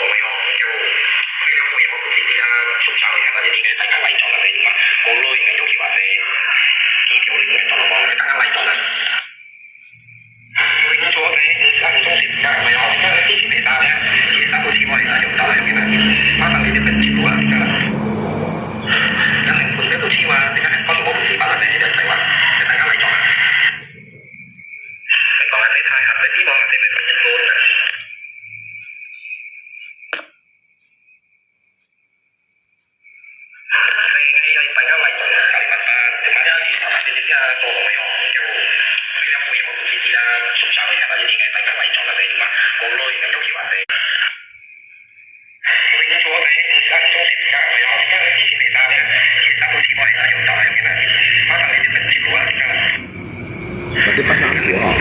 没有，就非常符合我自己啊，熟悉嘅嗰啲嘅大家嚟咗啦，你嘛，無論嘅中意或者技巧類嘅，就係講大家嚟咗啦。為咗嘅係中時間咪有，而家之前嚟打咧，其實都似我哋打用打入邊啦，馬上你啲分接到啦，而家啦。有靈魂嘅都似話，而家係幫我唔知辦嘅，就係話大家嚟咗啦。你講下你睇下，你希望我哋咪分一路啦。大家嚟咗啦，大家大家嚟咗啦，你哋啊做朋友就非常符合我自己啊，熟悉嘅嗰啲嘅大家嚟咗啦，你嘛，無論嘅中意或者。為咗嘅係中時間咪有，而家之前嚟打咧，其實都似我哋打用打入邊啦，馬上你啲分接到啦，而家啦。Berarti pasang aku ha.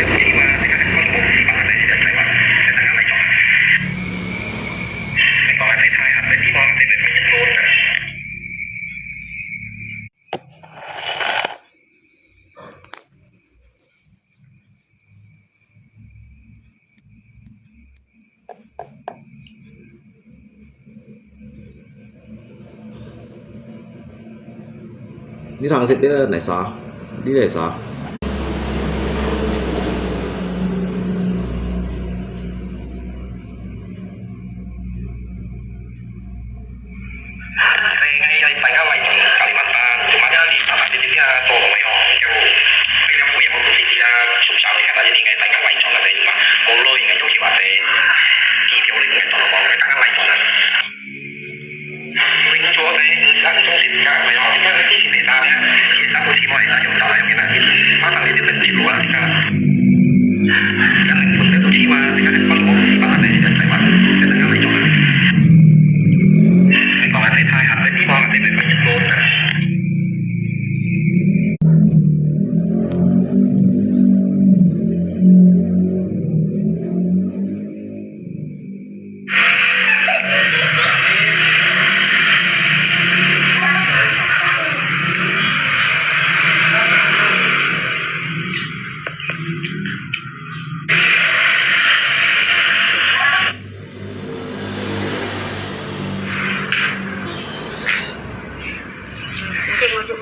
Ini thằng xịt đấy này sao? Đi này sao?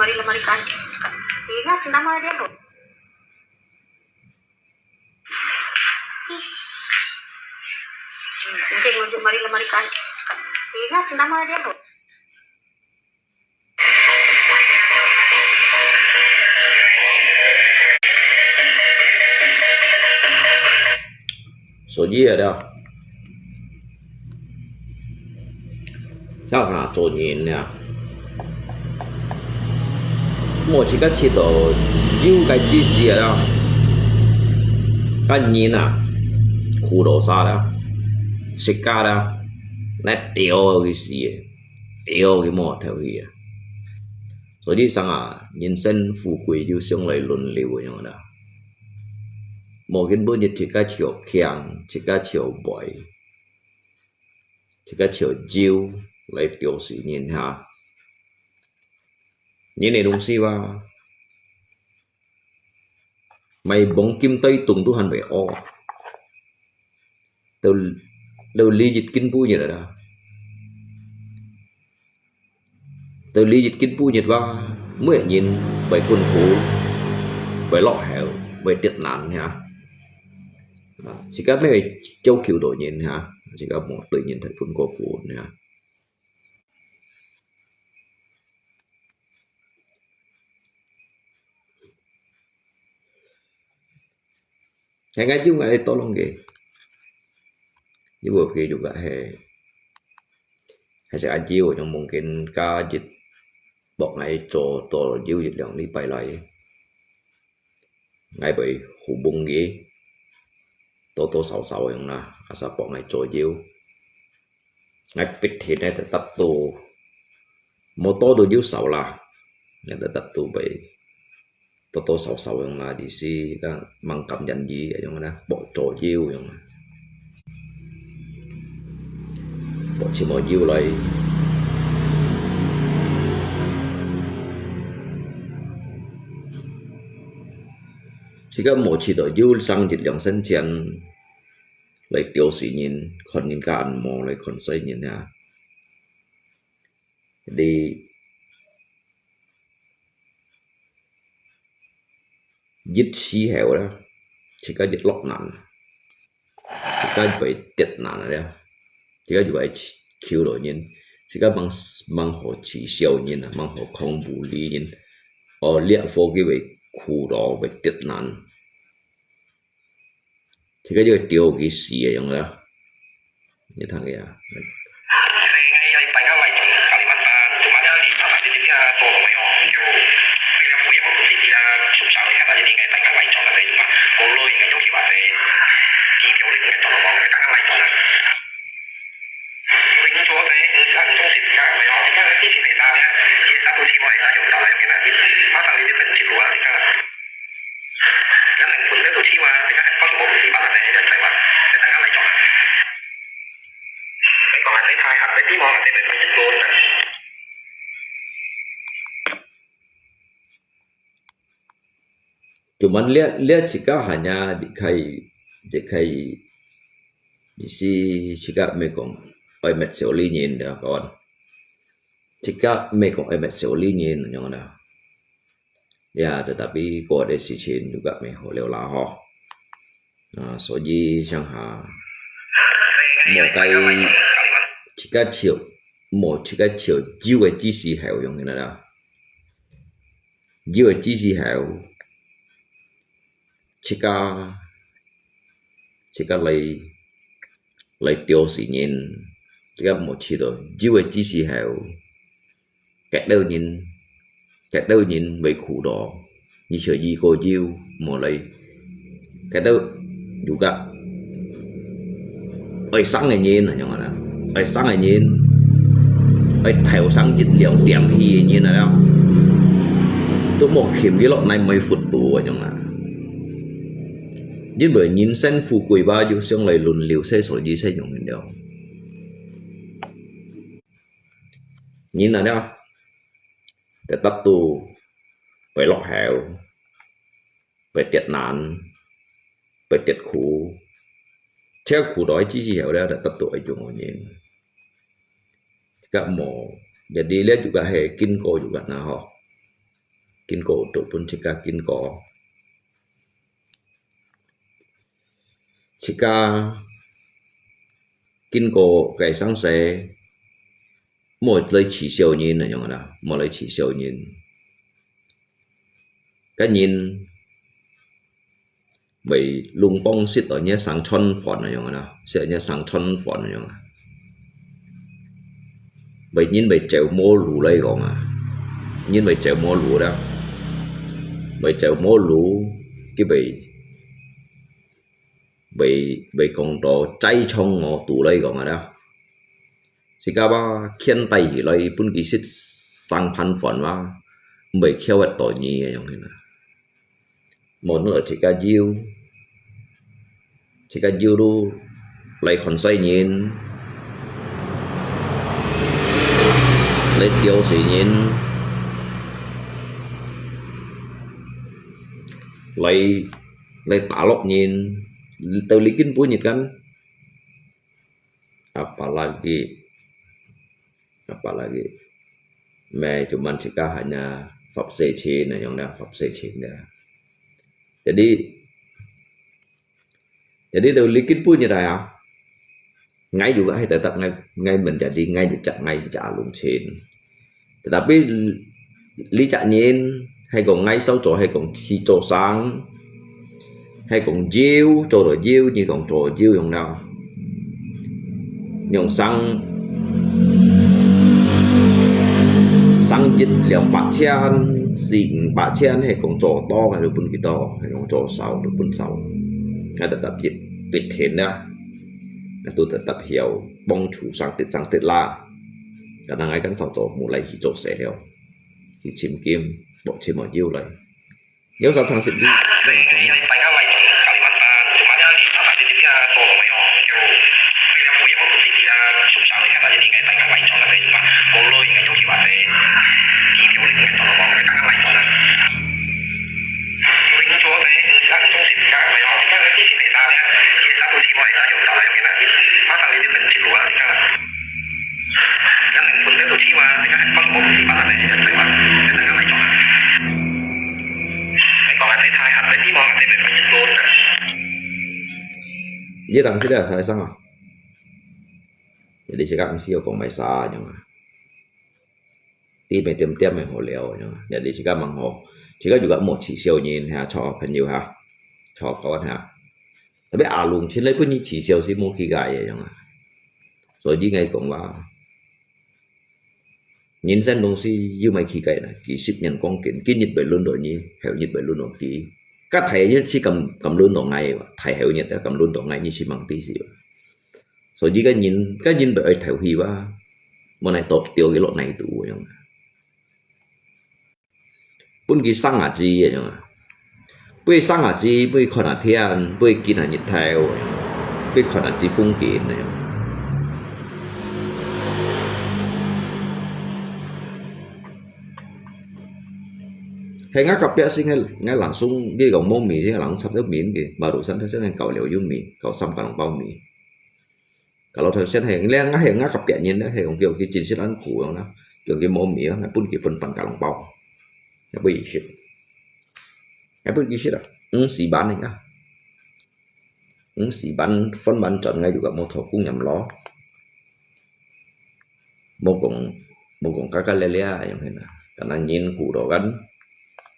Lemari kan, ingat nama dia loh. Mungkin untuk lemari kan, ingat nama dia loh. Số gì ở đâu? Sao thằng chỗ nhìn nè? Một chỉ có chỉ đồ chiếu cái chi xì đó, cái nhìn à, khu đồ sao đó, xịt cá đó, nét tiêu cái gì, tiêu cái mỏ theo gì, rồi đi sang à, nhân sinh富貴要上嚟輪流咁樣啦，冇根本就只個潮強，只個潮壞，只個潮招嚟表示人下。những này đúng xí ba mày bóng kim tây tùng tu hành về o tao lý dịch kinh phu nhiệt đó tao lý dịch kinh phu nhiệt ba mới nhìn bảy quân khổ bảy lọ hẻo bảy tiệt nạn ha chỉ có mấy châu kiều đổi nhìn ha chỉ có một tự nhiên thành phun cổ phủ ha Hanya juga tolong ge. Juga ke juga sẽ chiêu trong mungkin ca dịch bọc ngày trò trò diêu dịch lượng đi bay lại ngày bị hụ bung gì tô sầu sầu yang na asa bọc ngày trò diêu ngày bịt thì này tập tù mô tô đồ diêu sầu là ngày tập tù bị tô sầu sầu yang na đi si cái mang cầm danh gì ở trong đó bộ trò diêu yang bộ chỉ mò diêu lại chỉ có một chỉ đội diêu sang dịch lượng sinh tiền lấy tiêu sĩ nhìn còn nhìn cả ăn mò lấy còn xây nhìn nha đi dứt xí hẻo đó chỉ có dứt lọc nặng chỉ có vậy tiệt nặng đó chỉ có vậy khiêu đồ nhìn chỉ có bằng hồ chỉ siêu nhìn bằng hồ không bù lý nhìn ở liệt phố cái vậy khu đó vậy tiệt nặng chỉ có cái tiêu cái xí ở trong đó như thằng kia cuman lihat jika hanya dikai si jika mekong oi met seoli nyin dah kawan jika mekong oi met seoli nyin yang ada ya tetapi ko ada si chin juga me ho leo la ho so ji sang ha một cái jika chiều jiu cái chi si heo yang ini dah jiu cái chi si heo chỉ có lấy tiêu sĩ nhìn chỉ có một chỉ rồi jiu chỉ sĩ heo cái đâu nhìn về khu đó như chờ gì cô jiu một lấy cái đâu juga ở sáng ngày nhìn là nhông là ở sáng ngày nhìn ở theo sáng dịch liệu điểm hi nhìn là đâu tôi một khiếm cái lọ này mấy phút tù nhông là nhưng bởi nhìn sen phù quỷ bao nhiêu xong lại lùn liều xe sổ gì xe dùng hình đâu nhìn là đâu để tắt tù phải lọc hẻo phải tiệt nạn phải tiệt khu theo khu đói chỉ hiểu đó là tắt tù ở dùng ngồi nhìn các mồ jadi lihat juga he kinko juga nah ho kinko untuk pun jika kinko jika kinko cái sáng sẽ một lấy chỉ siêu nhìn là như nào một lấy chỉ siêu nhìn cái nhìn bị lung bông xịt ở nhà sáng chân phòn là như nào sẽ nhà sáng chân phòn là như nào bị nhìn bị chèo mô lù lấy còn nhìn bị chèo mô lù đó bị chèo mô lù cái bị con đồ cháy trong ngõ tủ lấy còn đó chỉ có ba khiên tay lấy bún kỳ xít sang pan phòn và bị khéo vật tội nhì giống thế nào một nữa chỉ có diêu đu lấy con xoay nhìn lấy tiêu xỉ nhìn lấy tả lọc nhìn từ likin punya kan apalagi me cuman jika hanya pháp xế chín là yang pháp xế chín dah jadi từ likin punya dah ngay juga hay tetap ngay menjadi ngay cak lung chín tetapi lý cak nhìn hay còn ngay sau chỗ hay còn khi chỗ sáng hay còn diêu trò rồi diêu như còn trò diêu dùng đâu nhung xăng chích liệu bạc chen xịn bạc chen hay còn trò to hay được bún cái to hay còn trò sầu được bún sầu hay tập dịch tuyệt thiện đó tôi tập hiểu bông chủ sang tiết la cả năng ai cắn sầu trò một lấy khi trò sẽ theo khi chim kim bộ chim ở diêu lại nếu sao thằng xịn đi thì các anh có một thì bạn này sẽ phải bạn để các lại chọn cái còn anh thay hạt với tí món thì phải chụp luôn với thằng sẽ là sai sao jadi sekarang sih kok mai sa nhưng mà tí mày tiêm tiêm mày hồ liều nhưng mà jadi sekarang mang hồ jika juga một chỉ siêu nhìn ha cho phần nhiều ha cho con ha tapi alung trên lấy punya chỉ siêu sih một khi gài vậy nhưng mà rồi đi ngay cũng là nhìn xem东西như mày khi gài này kỳ ship nhận con kiện kinh nhật bảy luôn rồi nhỉ hiểu nhật bảy luôn rồi kỳ các thầy như chỉ cầm luôn đồ ngày thầy hiểu nhật cầm luôn đồ ngày như chỉ bằng tí gì rồi đi cái nhìn bởi theo hi và một này tốt tiêu cái lộn này tụ nhưng bún cái sang à gì vậy nhưng bây sang à gì bây còn là thiên bây kia là nhiệt theo bây còn là gì phong kiến này hay ngắt cặp bẹ sinh ngay làng sung đi gồng mông mì thì làng sắp nước miến kì mà đủ sẵn thế sẽ nên cầu liều dung mì cầu xăm cả lòng bao mì kalau thời sẽ hay ngắt cặp bẹ nhìn đấy hay còn kiểu cái chính sách ăn củ nó kiểu cái mông mì nó bún cái phần bằng cả lòng bao nó bị shit cái bún cái shit xì bán này nhá xì bán phân bán chọn ngay juga một thầu cũng nhầm ló một cùng các cái lele yang thế nào karena nhìn củ đồ gắn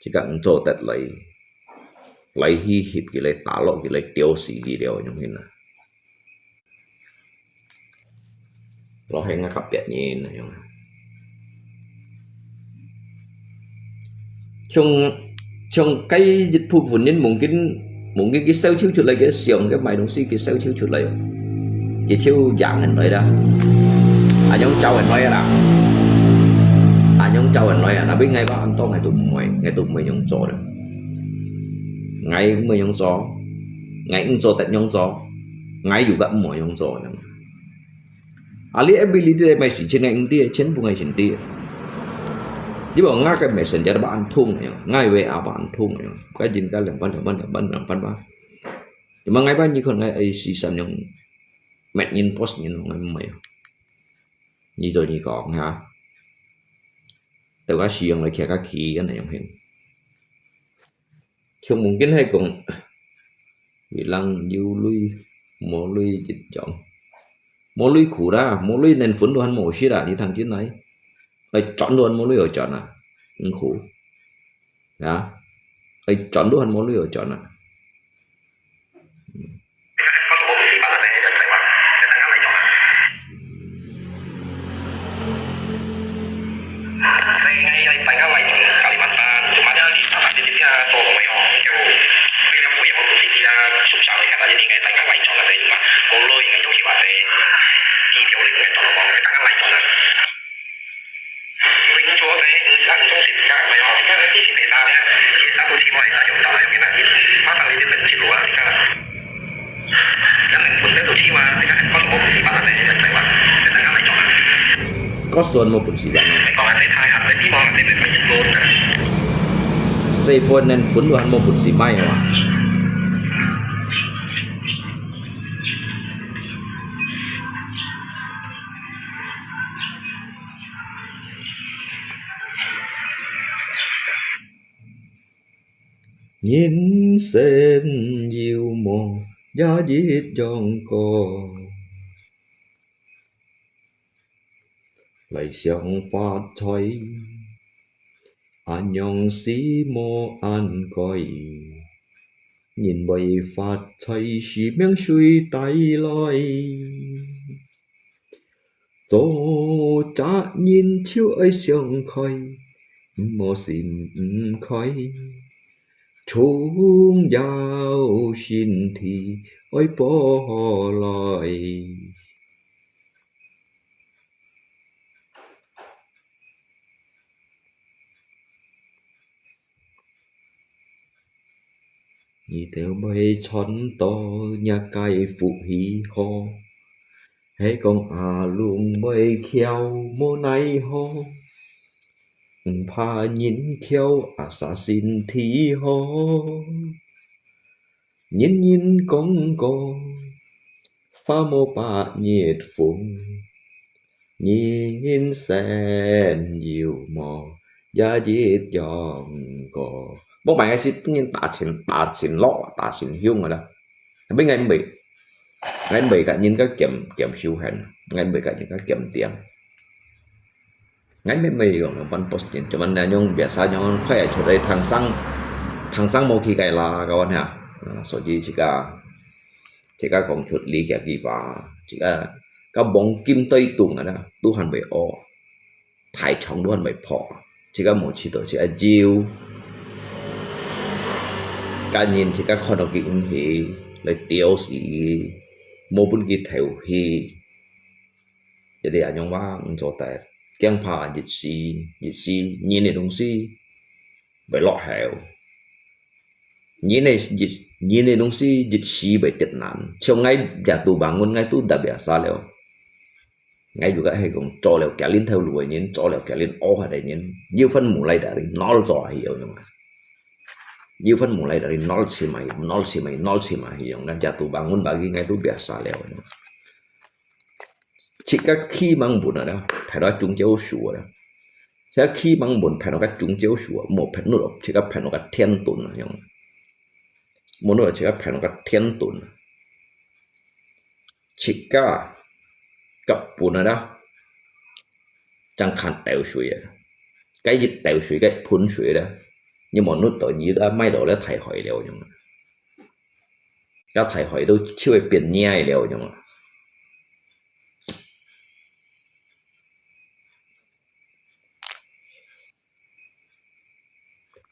chỉ cần cho tết lấy hi hiệp cái lấy tả lộ cái lấy tiêu xì đi đều như thế nào lo hay ngắt cặp bẹt nhìn này trong cái dịch vụ vốn nên muốn cái sale chiếu chuột lấy cái xiềng cái máy đồng xí cái sale chiếu chuột lấy cái chiếu dạng hình nói ra anh giống trâu hình nói ra anh giống trâu hình nói là nó biết ngay bao anh to ngày tụi mày giống trò được ngày mày giống trò ngày cũng trò tận giống trò ngày dù gặp mọi giống trò nữa ali ability mày chỉ trên ngày tia trên vùng ngày trên tia chứ bảo ngay cái messenger bạn thung này ngay về bạn thung này cái gì cái làm ban nhưng mà ngay bao nhiêu con ngay ai season yang mẹ nhìn post nhìn ngay mày như tôi như còn ha từ cái xiềng lại kia cái khí cái này yang hình chung mungkin hay cùng bilang you lui mau lui dịch chọn mau lui khủ ra mau lui nên phun đồ ăn mổ xí đã đi thằng chiến này chọn luôn món lưới ở chọn à khổ đó chọn luôn món lưới ở chọn à có xuân một bụng xì bạn xây phun nên phun đồ ăn một bụng xì may mà nhìn sen diệu mồ giá dít tròn cò lại xong phát thấy anh nhong xí mô an coi nhìn bầy phát thấy xí miếng suy tay loi tổ cha nhìn chiếu ấy xong khói mô xìm khói chúng giao xin thì ôi bỏ lại nhị theo bay chọn to nhà cày phụ hí ho hay con luôn bay khéo mô này ho pha nhìn khéo assassin thì ho nhìn con pha mô bà nhiệt phụng nhìn sen nhiều mò giá diệt dòng cỏ bố bạn ấy xin nhiên tạ xin lọ tạ xin hiung rồi đó bên ngay bị cả những cái kiểm siêu hành ngay bị cả những cái kiểm tiền ngay mấy còn văn post trên cho mình là nhung biasa nhung khỏe cho đây thằng sang một khi cái là các bạn ha số gì chỉ cả công chuột lý cái gì và chỉ cả các bóng kim tây tùng đó tu hành bị o thái trọng tu hành bị phò chỉ cả một chỉ tổ chỉ là chiêu cá nhân chỉ cả con đầu kiện thì lấy tiêu sĩ một bốn cái theo thì để để anh em cho tại kiêng phá dịch sĩ nhìn này东西bị lọt hẻo nhìn này东西dịch sĩ bị tệ nạn trong ngay nhà tù bangun ngay tu đã biasa leo ngay juga hay còn cho leo kẻ liên theo lùi nhìn cho leo kẻ liên ô hay đấy nhìn nhiều phân mulai dari nol cho hiểu nhưng mà nhiều phân mulai dari nol si mày hiểu nên jatuh bangun bagi ngay tu biasa leo chỉ các khi mang buồn ở đâu phải nói chúng cháu sủa đó sẽ khi mang buồn phải nói các chúng cháu sủa một phải nói chỉ các phải nói các thiên tuần là nhung một nói chỉ các phải nói các thiên tuần chỉ các cặp buồn ở đâu chẳng khăn tèo suy cái gì tèo suy cái phun suy đó nhưng mà nó tự nhiên đã may đồ là thầy hỏi liệu nhung các thầy hỏi đâu chưa biến nhai liệu nhung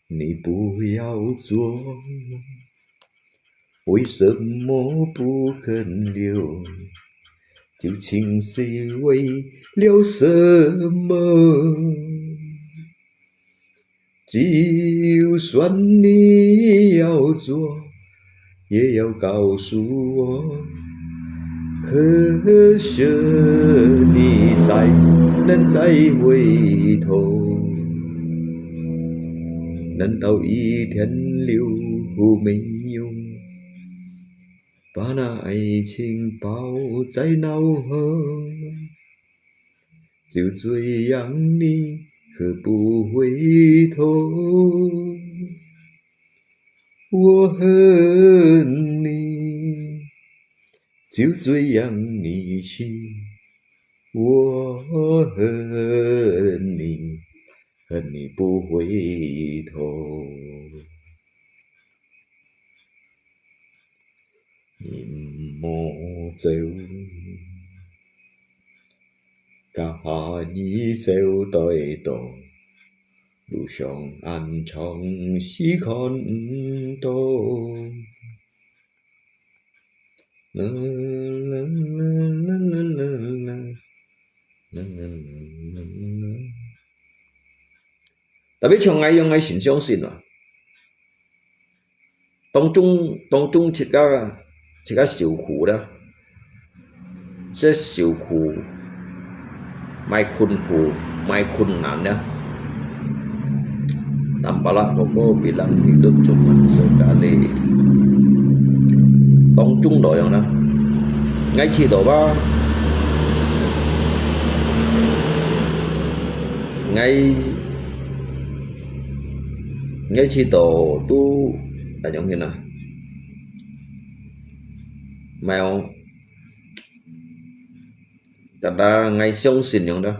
你不要做，为什么不肯留？究竟是为了什么？就算你要做，也要告诉我，何时你才能再回头？难道一天留没有把那爱情抱在脑后？就这样你可不回头？我恨你，就这样你去，我恨你。恨你不回头，你莫走，假意笑對道，路上暗藏是看唔到。啦啦啦啦啦啦啦啦啦。特別從愛用愛心相信啊，當中切個受苦啦，這受苦ไม่困難啦，tanpalah kau bilang hidup cuma sekali,當中內容啦，ngay khi đó ba ngay khi tổ tu là giống như nào mèo karena ngay songsin yang dah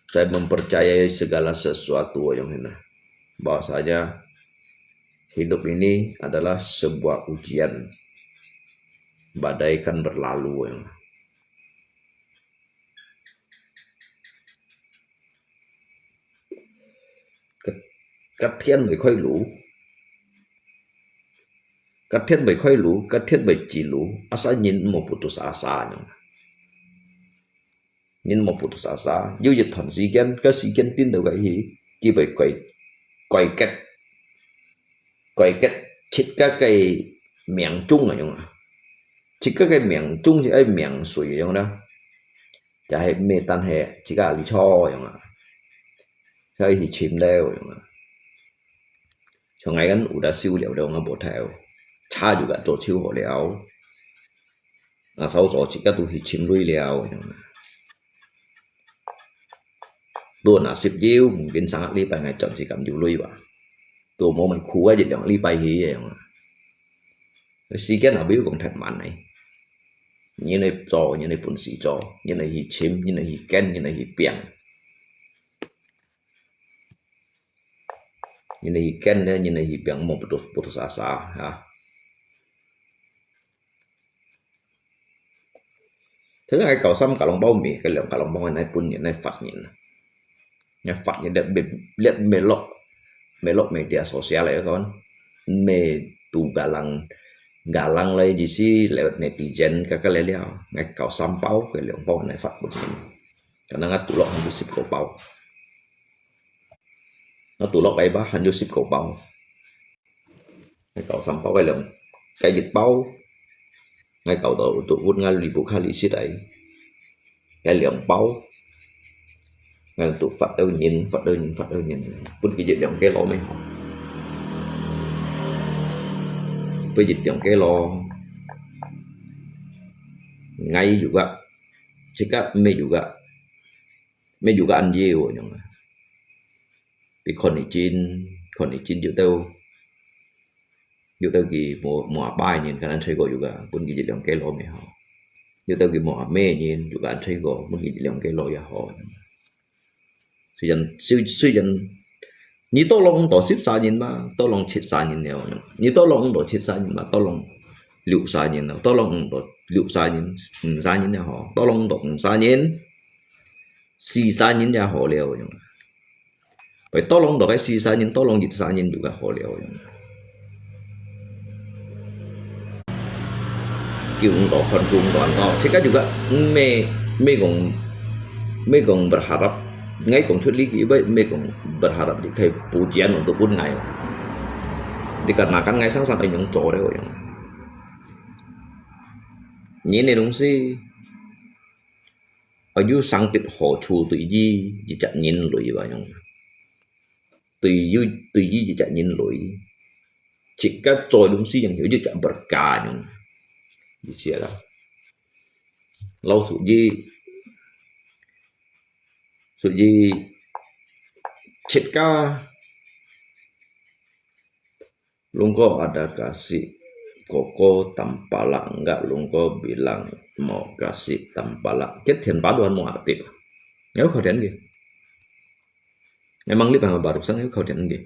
saya mempercayai segala sesuatu yang ini bahwasanya hidup ini adalah sebuah ujian badai kan berlalu yang các thiên mới khơi lũ các thiên mới chỉ lũ asa nhìn một putus asa nhìn một putus asa du dịch thuần sĩ kiến tin được cái gì khi bị quay cách chích các cái miệng chung này nhung chích các cái miệng chung thì ai miệng sủi nhung đó chả hay mê tan hè chỉ cả lý cho nhung cái thì chìm đeo nhung cho ngay kan udah siêu liệu đâu nggak bộ theo cha juga trộn siêu hộ liệu sau đó chỉ có tu hi chim lui liao tua na sip diu mungkin sangat lipai ngai chọn chỉ cầm diu lui ba tua mau mình khu ấy jadi lipai hi vậy si cái nào biết cũng thật mạnh này như này trò như này bún xì trò như này hi chim như này hi ken như này hi biển như này hi ken như này hi biển một putus asa ha thứ hai cầu xăm cả lòng bao mì cái lượng cả lòng bao này pun này phật nhìn phật nhìn đẹp đẹp mê lọ media sosial ya kawan mê tu galang lagi di si lewat netizen kakak leliau ngai kau sampau ke lượng bao này phật pun nhìn karena ngat tu lok handu sip ko bao nó tu lok bay ba handu sip ko bao ngai kau sampau cái lượng cái dịch bao ngay cầu tổ tụ vút ngay lì buộc khai xí đấy cái lượng bao ngay tụ phật đâu nhìn vút cái dịch dòng cái lò mấy với dịch dòng cái lò ngay juga jika me juga anjir yang di konicin juga gi mo bai nhìn kan chơi go juga pun gi jilang ke lo me ho juga gi mo me nhìn juga an chơi go pun gi jilang ke lo ya ho sư dân ni to long to sip sa nhìn ma to long chit sa nhìn neo ni to long to chit sa nhìn ma to long liu sa nhìn to long to liu sa nhìn ya ho to long to sa nhìn si sa nhìn ya ho leo vậy to long to cái si sa nhìn to long chit sa nhìn juga ho leo kiung to kon cung to to jika juga me gong berharap ngay cũng thuyết lý kỹ vậy me gong berharap di kai pujian untuk pun ngai dikarenakan ngai sang sampai những chỗ đấy rồi nhớ này đúng si ở dưới sang tiết hộ chủ tùy gì chỉ chặt nhìn lùi vào nhung tùy gì chỉ chặt nhìn lùi chỉ các trò đúng si yang hiểu chỉ chặt berkah nhung di sini lah, lau suji cipka, lungko ada kasih koko tampalak enggak lungko bilang mau kasih tampalak, chết thiền phá đoan mau aktif, nếu khẩu thiền gì, memang lihat yang barusan nếu khẩu thiền gì.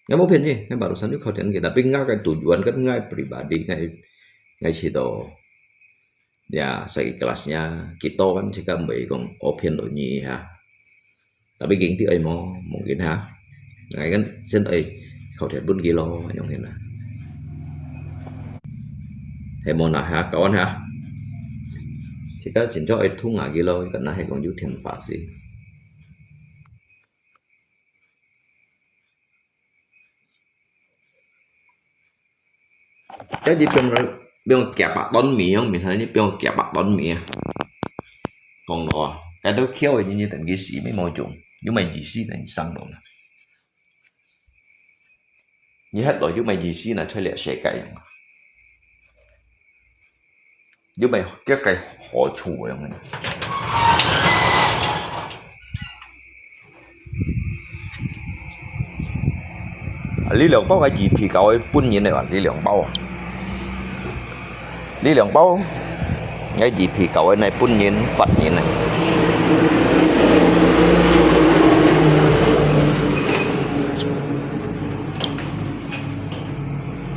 Nggak mau pilih nih, barusan itu khawatiran kita, tapi nggak kan tujuan kan nggak pribadi, nggak situ. Ya, segi kelasnya kita kan jika mbak kong open donyi ha. Tapi geng ti ai mau mungkin ha. Nggak kan sen ai khawatiran pun kilo yang ini. Hay mau nah ha kawan ha. Jika cinco ai thung nggak kilo, karena hay kong jutin fasi. Cái gì bên kẹp bạc đón mì không mình thấy như bên kẹp bạc đón mì còn nó cái đó khéo như thành cái gì mấy môi trùng nhưng mà gì xí này sang rồi như hết rồi nhưng mà gì xí là chơi lẹ xe cày nhưng mà cái cây họ chủ rồi này lý lượng bao cái gì thì cậu ấy phun như này là lý lượng bao lý lượng bao cái gì thì cậu ấy này phun như phật như này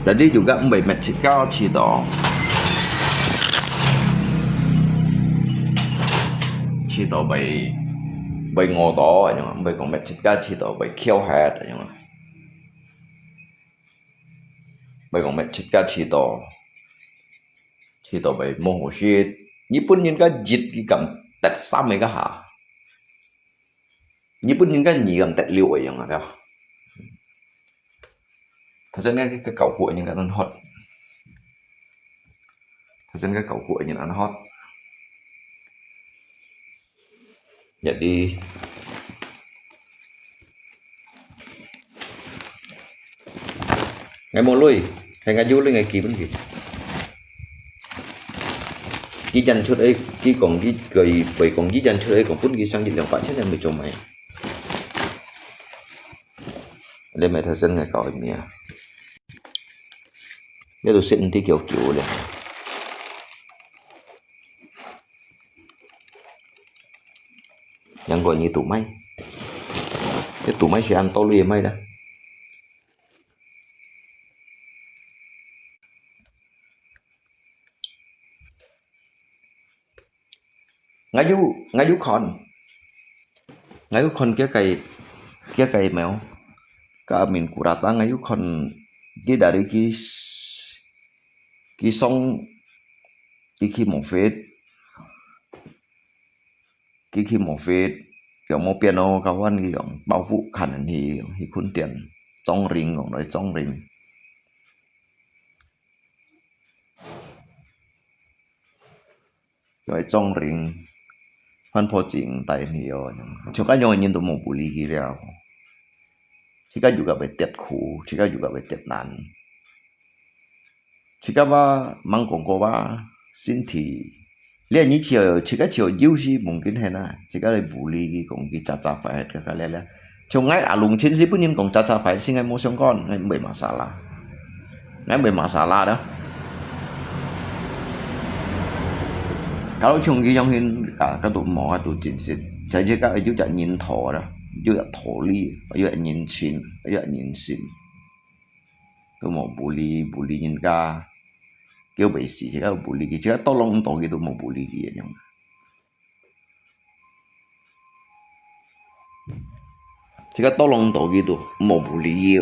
tadi juga Mbak Meksika Cito bay ngô to nhưng mà Mbak còn Meksika Cito bay kêu hạt nhưng mà bay còn Meksika Cito bay mô hồ shit Nhật những cái dịch cái cầm tẹt xăm mấy cái hả Nhật những cái gì cầm tẹt liệu vậy mà đâu thật ra cái cầu cuội những cái nó hot thật ra cái cầu cuội những nó hot jadi ngày một lui ngày ngày du lên ngày kỳ vẫn kì cái dàn trước ấy cái còn cái cười bởi còn cái dàn trước ấy còn phun cái sang dịch lượng phát chết là mày cho mày lên mày thời gian ngày cõi mía nếu tôi xin thì kiểu kiểu này yang gọi như tủ máy cái tủ máy sẽ ăn to liền máy đó ngay du con cái cây mèo cả mình cũng đã tăng ngay du con cái dari cái song cái khi một phết cái khi một phết kiểu một piano kawan cái kiểu bao vụ khẩn thì khuôn tiền trong ring của nó trong ring rồi trong ring phân phối chính tại nhiều chúng ta nhồi nhìn tụi một bùi gì rồi chúng ta juga bị tiệt khổ chúng ta juga bị tiệt nạn chúng ta ba mang quảng cáo ba xin thì liền như chiều chúng ta chiều yêu gì mungkin hay na chúng ta lại bùi gì cũng cái cha phải cái lẽ chúng ngay à lùng trên gì bữa nhiên cũng cha phải xin ngay mua xong con ngay bảy masala đó kalau chung cái dòng hình cả các tụi mỏ tụi chính sách trái chứ các ở dưới nhìn thọ đó dưới thọ ly ở dưới nhìn xin tụi mỏ bù lì nhìn ca kêu bể xì chứ các bù lì chứ các to lông to cái tụi mỏ bù lì gì vậy chứ các to lông to cái tụi mỏ bù lì gì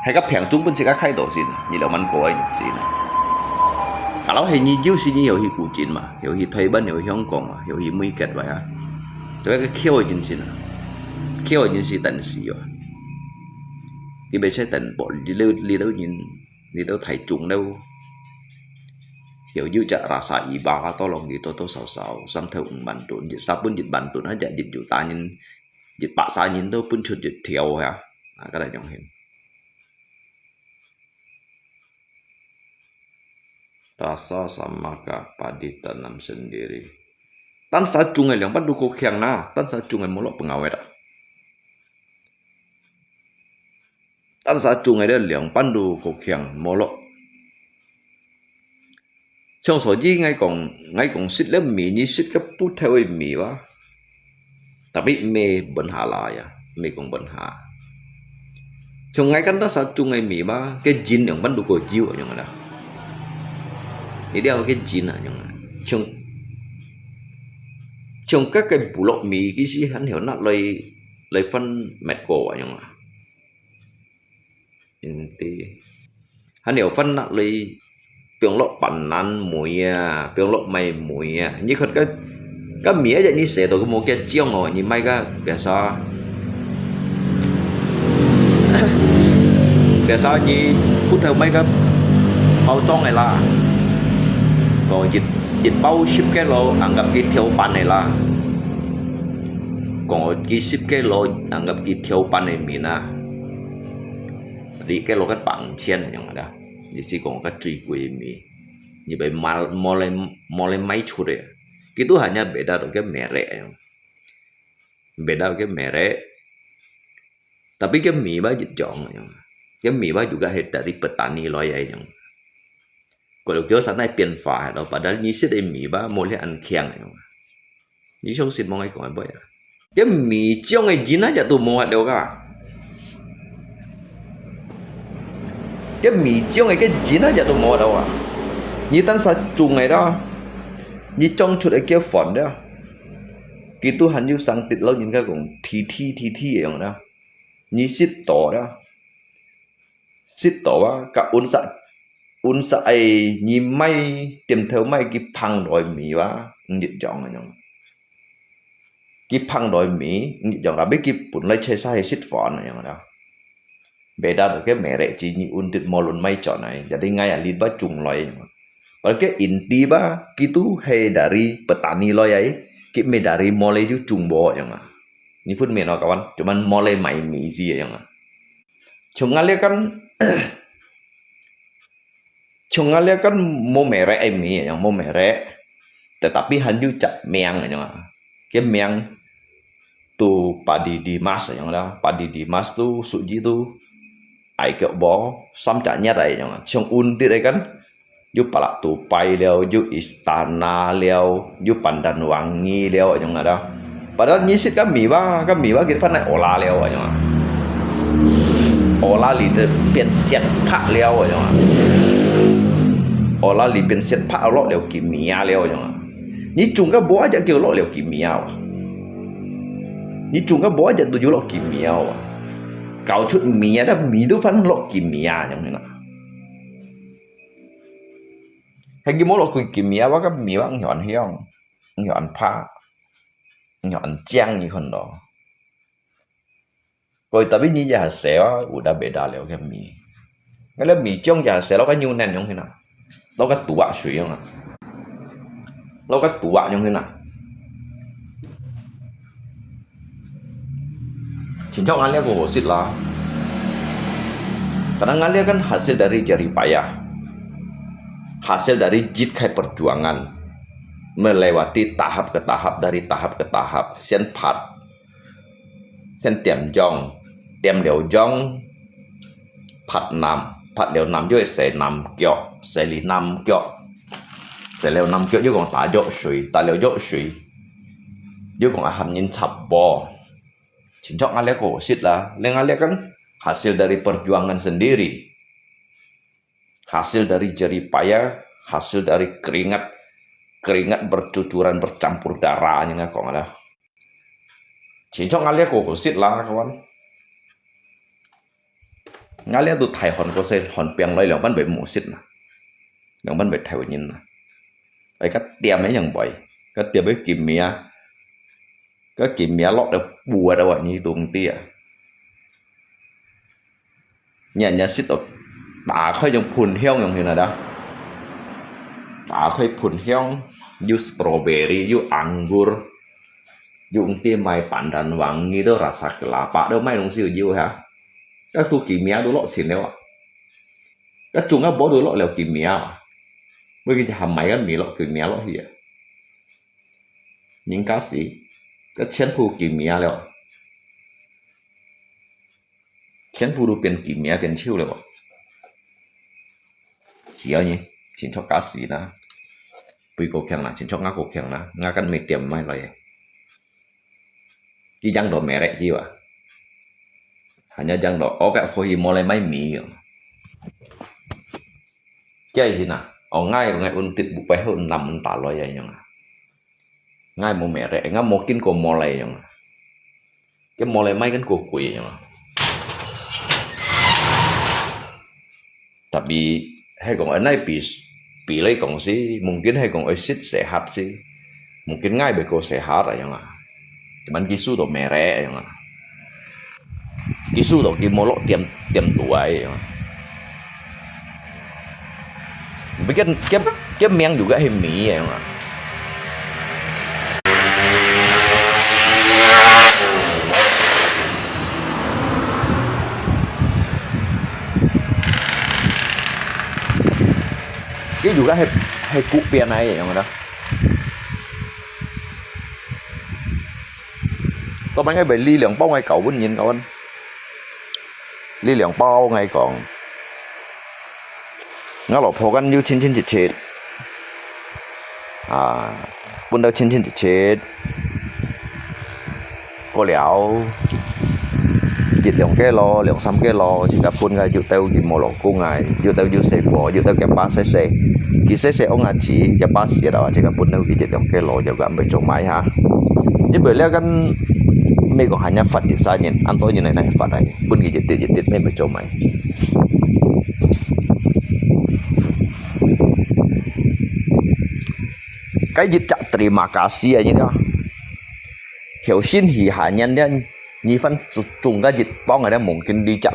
hay các phèn chúng bên chứ các khai đồ xin như là măn cổ anh xin kalau hình như xin như hiểu hi cụ chín mà hiểu hi Thái Bình hiểu hi Hồng Kông mà hiểu hi Mỹ kết vậy ha cho cái khiêu chính xin tận sĩ rồi thì bây giờ tận bộ đi đâu nhìn đi đâu thấy trùng đâu hiểu như chả ra sai ý ba to lòng gì to sầu xăm thầu bản tụn dịch sao bún dịch bản tụn nó chạy dịch chủ ta nhìn dịch bạ sai nhìn đâu bún chuột dịch thiểu ha cái này trong hình rasa sama padi tanam sendiri. Tan sa sungai yang pandu ko khiang na, tan sa sungai molok pengawet. Tan sa sungai dia yang pandu ko khiang molok. Trong số gì ngay còn xích lớp mì như xích cái bút theo mì quá. Tapi mê bẩn hà lại ya, mê còn bẩn hà. Trong ngay kan ta sa sungai mì ba, cái jin yang pandu ko jiu ở trong đó. Thì đeo cái chín à nhưng trong các cái bù lọc mì cái gì hắn hiểu nặng lấy phân mệt cổ nhưng thì hắn hiểu phân nặng lấy tiếng lọc bản nan muối tiếng lọc mày muối như thật cái mía vậy như sẽ tôi có một cái chiêu ngồi như mấy cái để sao như hút theo mấy cái bao trong này là còn dịch bao ship cái lô anggap cái theo pan này là còn cái ship cái lô anggap cái theo pan này mình à đi cái lô cái bằng chen này nhung đó thì chỉ còn cái truy quỷ mình như vậy mà mò lên máy chuột đấy cái tu hanya beda dengan cái mere tapi cái mì ba dịch chọn cái mì ba juga head dari petani loyal yang kalau kira sana pian fa đó padahal ni sit mì ba mulai ăn khiang này ni xong xin mong ai còn bây giờ cái mì chiong ngày chín á tụ mua đâu cả cái mì chiong ngày cái chín á tụ mua đâu à như tan sa chung ngày đó như trong chuột cái kia phòn đó cái tu hành như sang tịt lâu những cái cũng thi vậy đó như sit tổ đó sit tổ á cả un sa ai như may tìm theo may cái phăng đòi mì quá dịch chọn rồi nhung cái phăng đòi mì dịch chọn là biết cái bún lấy chơi sai sit phòn này nhung đó beda được cái mẹ rẻ chỉ như un tịt mò luôn may chọn này jadi ngay à liên bắt trùng loài và cái inti ba itu he dari petani loy ấy cái me dari mulai ju trùng bò nhung ni pun me no kawan cuman mulai mai mì gì nhung chung ngale kan Chung alia kan mau merek ini yang mau merek, tetapi hanya cap miang yang ke miang tu padi dimas yang ada padi dimas tu suji tu ai kêu bó xăm chả nhất đấy yang chung un ti đấy kan yu palak tu pai leo yu istana leo yu pandan wangi leo yang ada padahal nyisit kan miwa kita fan ola leo yang ola li de pian siat pak leo yang ola li pian siat pak lo leo kimia leo yang ni chung ka bo aja kêu lo leo kimia ni chung ka bo aja tu lo kimia cậu chút mía đó mía đó phán lộ kimia giống như nào hay cái món lộ kimia quá cái mía ăn nhọn hiong nhọn pha nhọn chang như con đó rồi tại vì như giờ sẽ udah beda leo cái mì cái là mì trong giờ sẽ nó cái nhu nen giống thế nào nó cái tủ bạc suy không à nó cái tủ bạc giống thế nào cinta ngalia ko hosit lah. Karena ngalia kan hasil dari jerih payah, hasil dari jihad perjuangan, melewati tahap ke tahap dari tahap ke tahap. Sen pat, sen tiam liao jong, pat liao nam juga se nam kyo, se li nam kyo, se liao nam kyo juga ta jok shui, ta liao jok shui, juga aham nyin chap bo. Cincok ngalia kosit lah, ngalia kan hasil dari perjuangan sendiri, hasil dari jerih payah, hasil dari keringat bercucuran bercampur darahnya nggak kok ngalia. Cincok ngalia kosit lah kawan, ngalia tu thai hon kosit hon piang loi liang ban bị musit na, liang ban bị thai nyin na, ai cắt tiêm ấy yang boy, cắt tiêm với kimia. Cái kimia lót được bùa đâu vậy như tuồng tia nhà xích ở đã khơi trong phun heo như này đó đã khơi phun heo yu strawberry yu anggur yu tia mai pandan wangi đó rasa kelapa đâu mai nông siêu yu hả các tu kimia đồ lót xỉn đâu các chúng các bố đồ lót leo kimia bởi vì hàm máy cái mì lót kimia lót gì những cái gì cái chén phu kimia leo chén phu đồ biến kimia biến chiêu leo chỉ ở nhỉ chỉ cho cá sĩ na bây cổ keng na chỉ cho ngã cổ keng na ngã căn mì tiệm mai rồi cái giang đồ mẹ đấy chi vậy hanya giang đồ ở cái phôi mulai mai mì cái gì na ở ngay untit bupai hơn nằm tả loài vậy nhỉ ngay mau merek nggak mungkin kau mulai yang cái mulai mai kan kau kui yang tapi hay còn ở này bị lấy còn si mungkin hay còn ở sit sehat sih mungkin ngay bị kau sehat yang cuman kisu tu merek yang kisu tu kimolok tiam tuai yang bikin cái miang juga hemi yang cái juga hay cụ pian này yang đó có mấy cái bể ly lượng bao ngày cậu vẫn nhìn cậu anh ly lượng bao ngày còn nó lọp hồ gan như chín chết bún đâu chín chết có léo dịch lượng 3 kilo chỉ gặp bún ngày dụ tao gì một lọ cung ngày dụ tao dụ xay phở dụ tao cái ba xay kỳ xay ông ngà chỉ cái ba xay đó chỉ gặp bún đâu dịch lượng kilo giờ gặp bên trong máy ha như bởi lẽ kan mấy còn hanya phạt thì sao nhìn ăn tối như này phạt này bún gì dịch mấy bên trong máy cái dịch chặt terima kasih aja đó hiểu xin hỉ hạ nhân đó như phân trùng cái dịch bao ngày đó mungkin đi chậm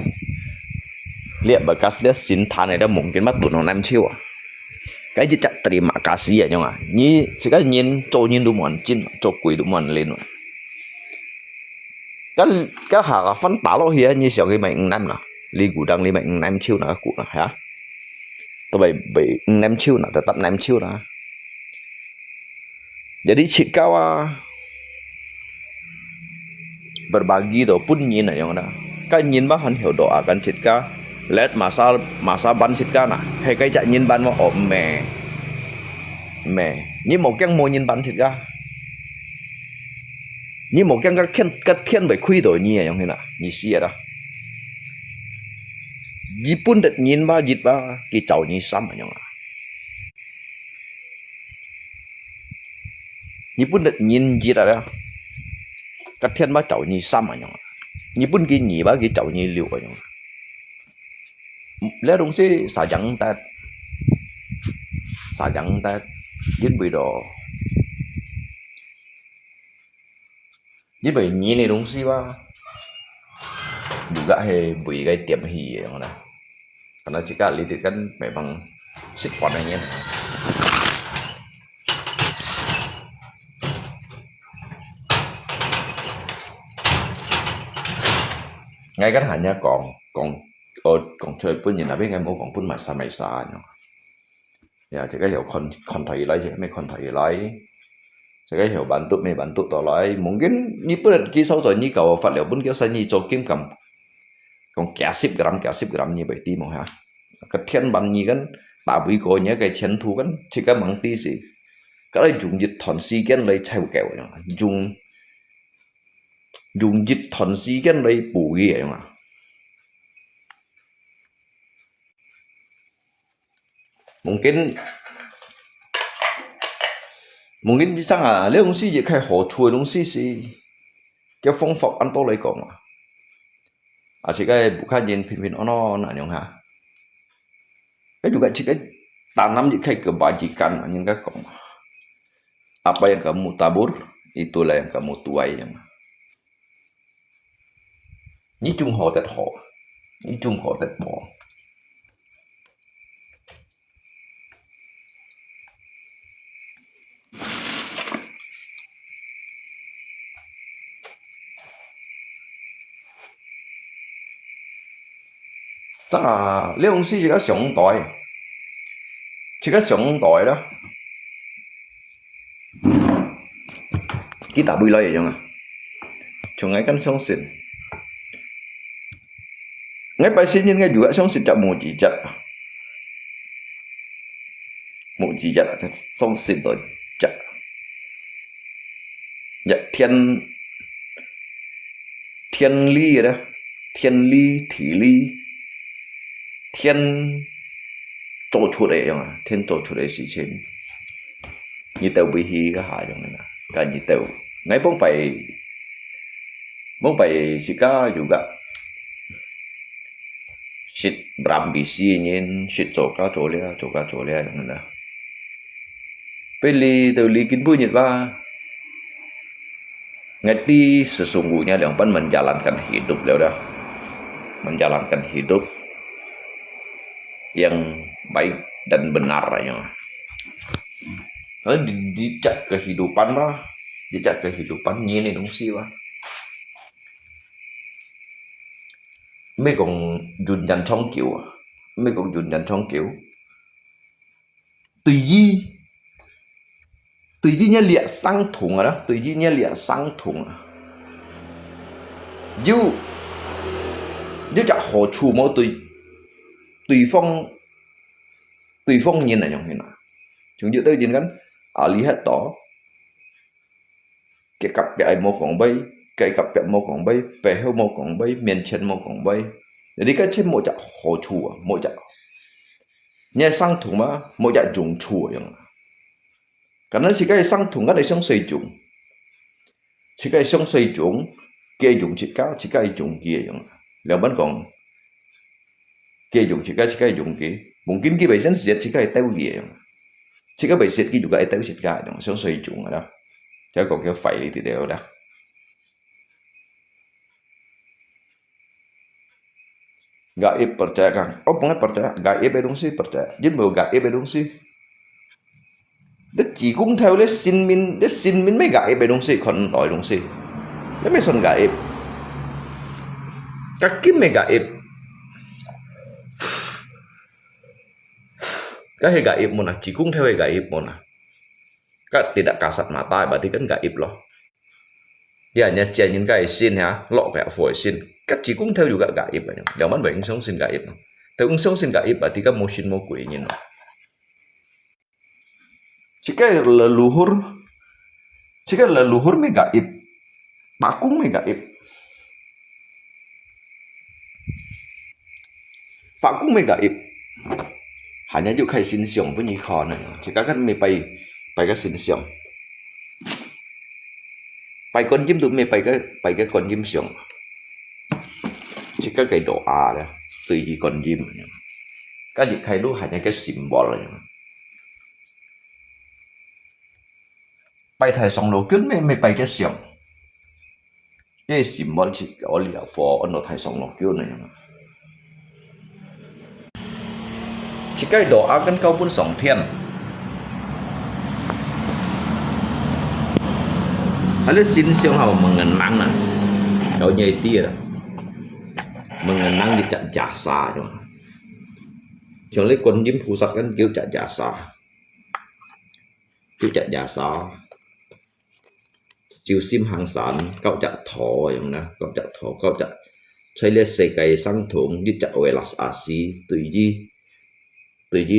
lihat bekas dia sintan này đó mungkin mất tuần năm chiêu cái dịch chặt terima kasih aja nhá như sự cái nhìn cho nhìn đủ mòn chín cho quỷ đủ mòn lên cái hạ phân tả lo hiền như sao cái mệnh năm nào li củ đăng li mệnh năm chiêu nào cụ hả Tapi nem chiu nak tetap nem chiu lah. Jadi jika berbagi tu pun nhìn là yang đó. Cái nhìn bác hắn hiểu độ akan jika let masa ban jika nak. Hay cái chạy nhìn ban mà ôm mẹ. Nhưng một cái mua nhìn ban jika. Nhưng một cái thiên bị khui đổi nhỉ yang thế nào. Nhỉ xia đó. Jipun dat nhìn ba jit ba ki chào nhỉ sam yang. Jipun dat nhìn jit ada. Cái thiên ba chào nhỉ sam yang. Jipun ki nhỉ ba ki chào nhỉ liu yang. Lẽ đúng si sa chẳng ta jin bị đồ. Jin bị nhỉ này đúng si ba. Juga he bui cái tiệm hì yang đó. Karena jika lihat itu kan memang sifatnya. Ngay cái hanya còn chơi pun nhìn là biết ngay mỗi còn pun mày xa nhá. Ya chỉ cái hiểu con thấy lại chứ mấy con thấy lại. Chỉ cái hiểu bản tụ tỏ lại. Mungkin ni pun kỹ sau rồi ni cầu phát liệu pun kêu sai ni cho kim cầm. Còn cả 10 gram như vậy tí mà ha. Cái thiên bằng như cái tạo bí cổ nhớ cái chén thu cái chỉ cái bằng tí gì. Cái này dùng dịch thọn xí cái lấy chèo kẹo nhá. Dùng dịch thọn xí cái lấy bù gì vậy mà. Mungkin đi sang à, nếu ông xí gì khai hồ chui ông xí cái phong pháp ăn tô lấy cổ mà. Chỉ cái bukan jen pimpin ono nak nyong ha. Cái juga jika tanam jika kebajikan yang kau. Apa yang kamu tabur, itulah yang kamu tuai yang. Ni chung ho tet ho, ni chung ho tet bo. Chắc là nếu ông sĩ chỉ có sống đói đó kita bui lại vậy mà chúng ấy kan sống xịn ngay bài sinh nhân ngay juga sống xịn chậm một chỉ chặt sống xịn rồi chặt dạ thiên ly đó thiên ly thủy ly thiên做出嚟啊，天做出嚟事情，你都會去個下樣啦，但你都，我幫phải sika juga, sit berambisi nyen, sit coka colia yang mana. Pilih tu likin bunyi ba, ngerti sesungguhnya yang pan menjalankan hidup dah, menjalankan hidup yang baik dan benar yang lalu jejak kehidupan ini dong sih wah mấy còn dùn dành trong kiểu tùy di nhá liệt sang thùng rồi đó tùy di nhá liệt sang thùng dù chả hồ chủ mỗi tùy phong nhìn là nhung thế nào chúng dự tôi nhìn gắn ở lý hết đó cái cặp bẹ màu còn bay cái cặp bẹ màu còn bay bẹ heo màu còn bay miền chân màu còn bay để cái trên mỗi chợ hồ chùa mỗi chợ nhà sang thùng mà mỗi chợ dùng chùa vậy cái nó chỉ cái sang thùng cái này xong xây dùng chỉ cái xong xây dùng kia dùng chỉ cái dùng kia vậy là vẫn còn kia dùng chỉ cái dùng kia mungkin kita bisa siat jika itu dia, jika bisa kita juga itu jika dong, sesuai jung ada, jadi kau kira file itu dia ada. Gaib percaya kan? Oh bukan percaya, gaib dong sih percaya, jadi mau gaib dong sih. Dia chỉ cũng theo để xin min mấy gaib dong sih, còn nói dong sih, dia mấy son gaib, các kim mấy gaib. Cái gaib mona, chỉ cũng theo gaib mona. Các tidak kasat mata berarti kan gaib loh. Dia hanya nhìn cái xin ha, lộ cái phổi xin. Các chỉ cũng theo juga gaib aja. Jangan bayang sống xin gaib. Tapi sống xin gaib berarti kan motion mau quỷ nhìn. Jika leluhur me gaib, pakung me gaib. Pakung me gaib. Hanya juga kayak sin siong punya kho này. Jika kan me bay cái sin siong. Bay con chim tụi me bay cái con chim siong. Jika cái doa đó, từ gì con chim. Các gì khai lu hanya cái symbol này. Bay thầy song lô kính me bay cái siong. Cái symbol chỉ có liều phò nó thầy song lô kính này. Jika doakan kau pun song thiên. Ada sin siang hao mengenang nah. Kau nyai tia. Mengenang di cak jasa cuma. Contohnya Kuan Yin Pusat kan kêu cak jasa. Kêu cak jasa. Chiêu sim hàng sản kau cak thọ yang na, kau cak thọ, kau cak chơi lên世界sang thùng di cak welas asi tùy gì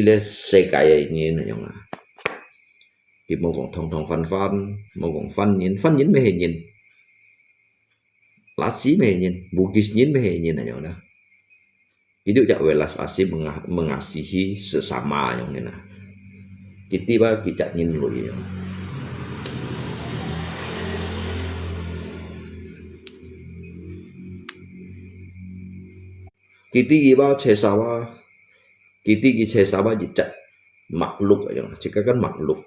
lên世界như này nhung à. Thì một con thong phân một con phân nhìn mấy hình nhìn, lá xí mấy hình nhìn, bugis nhìn mấy hình nhìn này nhung đó. Itu jak welas asih mengasihi sesama yang ini. Kita tidak nhìn lùi. Kita iba cesawa. Kita cesawa jejak makhluk aja. Jika kan makhluk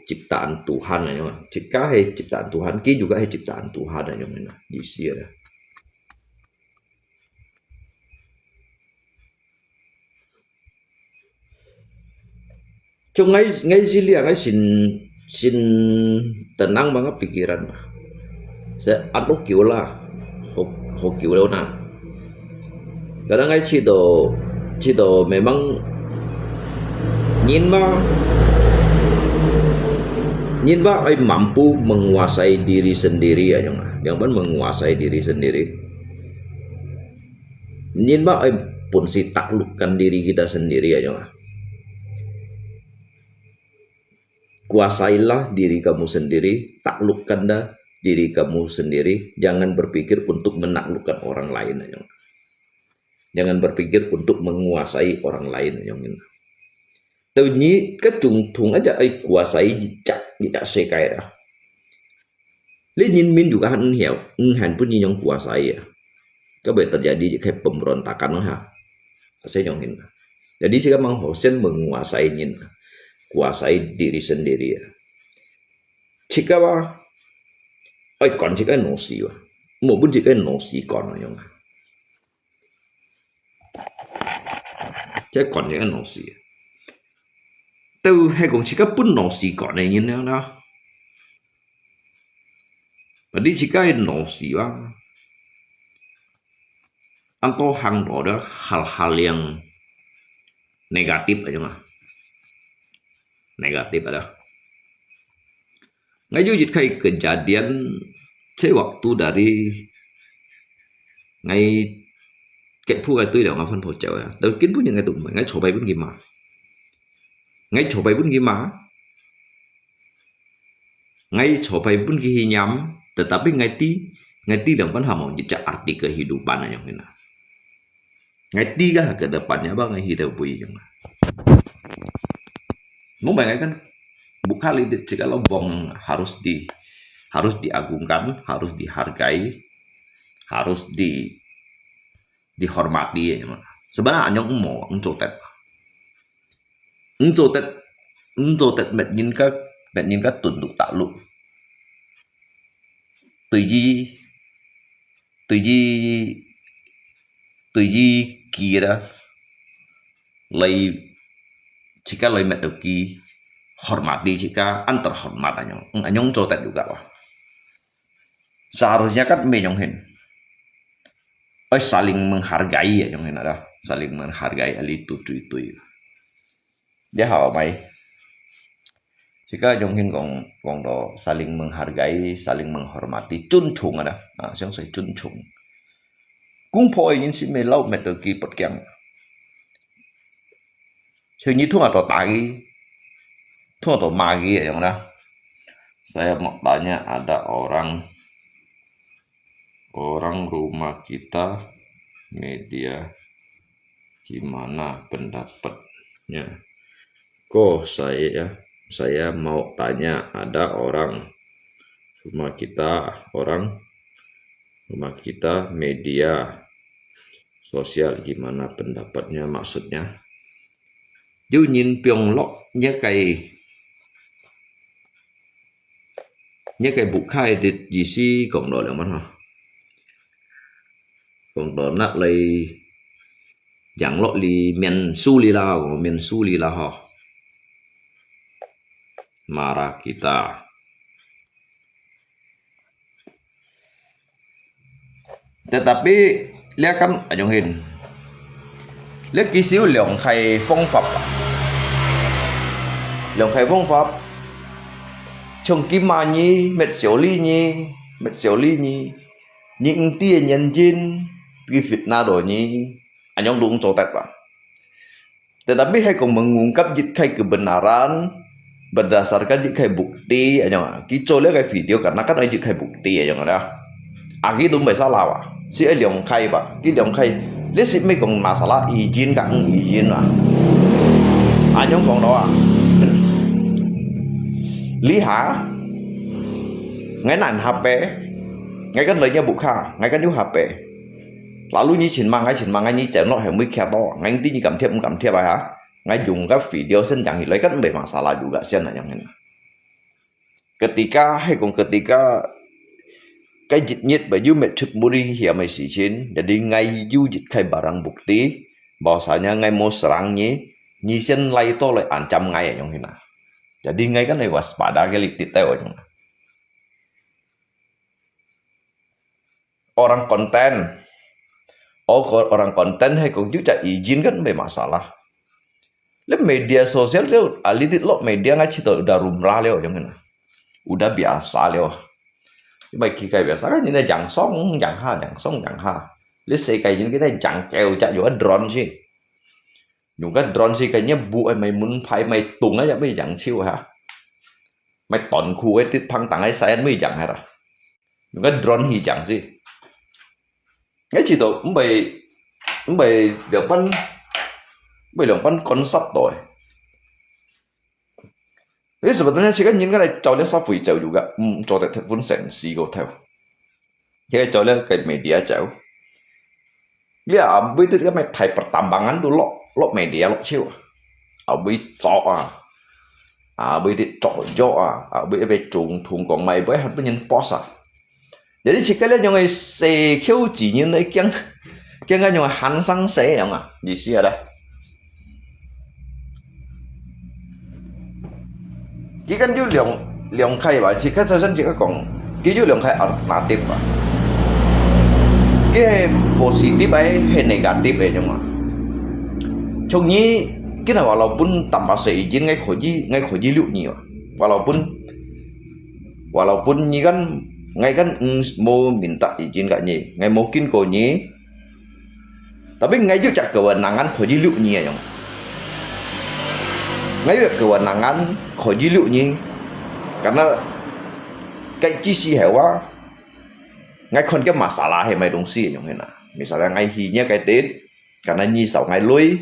ciptaan Tuhan aja. Jika hai ciptaan Tuhan, kita juga hai ciptaan Tuhan aja mana. Di sini. Chung ngay sini ngay sin tenang banget pikiran. Saya anu kiểu lah, ho kiểu đâu na. Kadang ngay chỉ do memang nhìn ba ai mampu menguasai diri sendiri aja nggak, jangan menguasai diri sendiri. Nhìn ba ai pun si taklukkan diri kita sendiri aja nggak. Kuasailah diri kamu sendiri, taklukkan dah diri kamu sendiri. Jangan berpikir untuk menaklukkan orang lain aja. Jangan berpikir untuk menguasai orang lain aja. Tự nhiên cái thùng aja ai kuasai jejak sekai dah. Lenin min juga han pun yang kuasai ya. Có thể terjadi kayak pemberontakan ha. Saya nyongin. Jadi jika Mang Hussein menguasai nyin, kuasai diri sendiri ya. Jika ai còn jika nosi wa. Một pun jika nosi còn yang. Chứ còn jika nosi. Từ hay cũng chỉ có bún nổ xì còn này như thế nào và đi chỉ cái nổ xì quá anh to hàng đó hal-hal yang negatif aja mah negatif ada nggak juga kayak kejadian waktu dari ngày cái phu cái tôi đã ngắm phân phổ chợ đầu kiến phu những ngày tụng ngày chỗ bay vẫn gimana ngay chỗ bay pun gimana? Ngay chỗ bay pun nyam, tetapi ngay dalam kan mau jejak arti kehidupan yang ini. Ngay tiga ke depannya bang ngay hidup yang. Mau bayangkan bukan jika lobong harus diagungkan, harus dihargai, harus dihormati ya. Sebenarnya anyong mau ngcotet. Untuk mệt nhìn các tuần tục tạo lục tùy gì kia đó lay jika lay mệt được ki hormati jika antar hormat anyong cotet juga wah seharusnya kan menyonghin saling menghargai ya yang ada saling menghargai itu Dia hảo mày. Jika jonghin gong do saling menghargai, saling menghormati, junchung ada. Ah, siang saya junchung. Kung po ingin si melau metegi potkiang. Như thua atau tagi, thua atau magi ya yang Saya mau tanya ada orang rumah kita media gimana pendapatnya? Kok saya mau tanya ada orang rumah kita media sosial gimana pendapatnya maksudnya? Dù nhìn piong lọ nhớ cái bục khai thì gì si cộng độ là mất hả? Cộng độ nát lấy chẳng lọ li miền su li la hả? Marah kita. Tetapi lihat kan Ajong Hin. Lihat kisiu lượng khai phong pháp. Lượng khai phong pháp. Trong kim mà nhi, mệt xỉu ly nhi. Những tia nhân jin, cái Việt Nam đồ nhi. Ajong đúng cho tẹp à. Tetapi hai kong mengungkap jika kebenaran berdasarkan jika bukti Ajong. Kita lihat cái video karena kan ada jika bukti Ajong ada. Agi tuไม่salah wa. Si lượng khai ba, cái lượng khai lihat si mấy kong masalah izin kang izin wa. Ajong kong đó à. Lý hả? Ngay nàn HP, ngay cái lời nha bục kha, ngay cái new HP. Lalu như xin mang ngay như chém nó hay mới khe to, ngay tí như cảm thiệp bài hả? Ngay dùng các video sen chẳng lấy kan be masalah juga sen yang ini. Ketika cái dịch nhiệt biometric muri hiểm mai si chin, jadi ngay du dịch khai barang bukti, bahwasanya ngay mau serang nyi sen lai to lai ancam ngay yang ini. Jadi ngay kan waspada ke litit tahu aja. Orang konten hay cũng chú chạy izin kan bermasalah. Lem media sosial itu alitit lo media nggak cita udah rumrah leo jangan. Udah biasa leo. Baik kayak biasa kan ini jangan song. Lihat saya kayak gini kita jangan keo cak juga drone sih. Juga drone sih kayaknya mày muốn phải mày tung aja mới chẳng chịu hả? Mày tòn khu ấy tiết phăng tặng ấy sai mới chẳng hả? Juga drone thì chẳng gì. Ngay chỉ tổ mày lượng pan konsep rồi. Jadi sebetulnya sih kan ini kan jauhnya sapu hijau juga, jauh dari telepon sensi kau tahu. Jadi jauhnya kayak media jauh. Dia abu itu kan thai pertambangan dulu lo media lo chiu. Abu cọ abu itu cọ abu itu trùng thùng còn mày với hắn nhân posa. Jadi chỉ cái là những người xe khiêu chỉ như này kiêng cái những người hắn sang xe không à? Gì xí ở đây? Chỉ cần dữ lượng khai và chỉ cần sau sinh chỉ có còn cái dữ lượng khai alternative và cái positif ấy hay negatif ấy nhưng mà trong như cái nào walaupun tanpa seizin ngay khỏi dữ nhiều walaupun như kan mau minta izin gak nyi ngay mungkin kau nyi tapi ngay juga kewenangan khỏi dữ nhiều nhưng ngay juga kewenangan khỏi dữ nyi karena cái chi si hewa ngay kon cái masalah hay mấy đồng si yang hena misalnya ngay hinya cái tết karena nyi sau ngay lui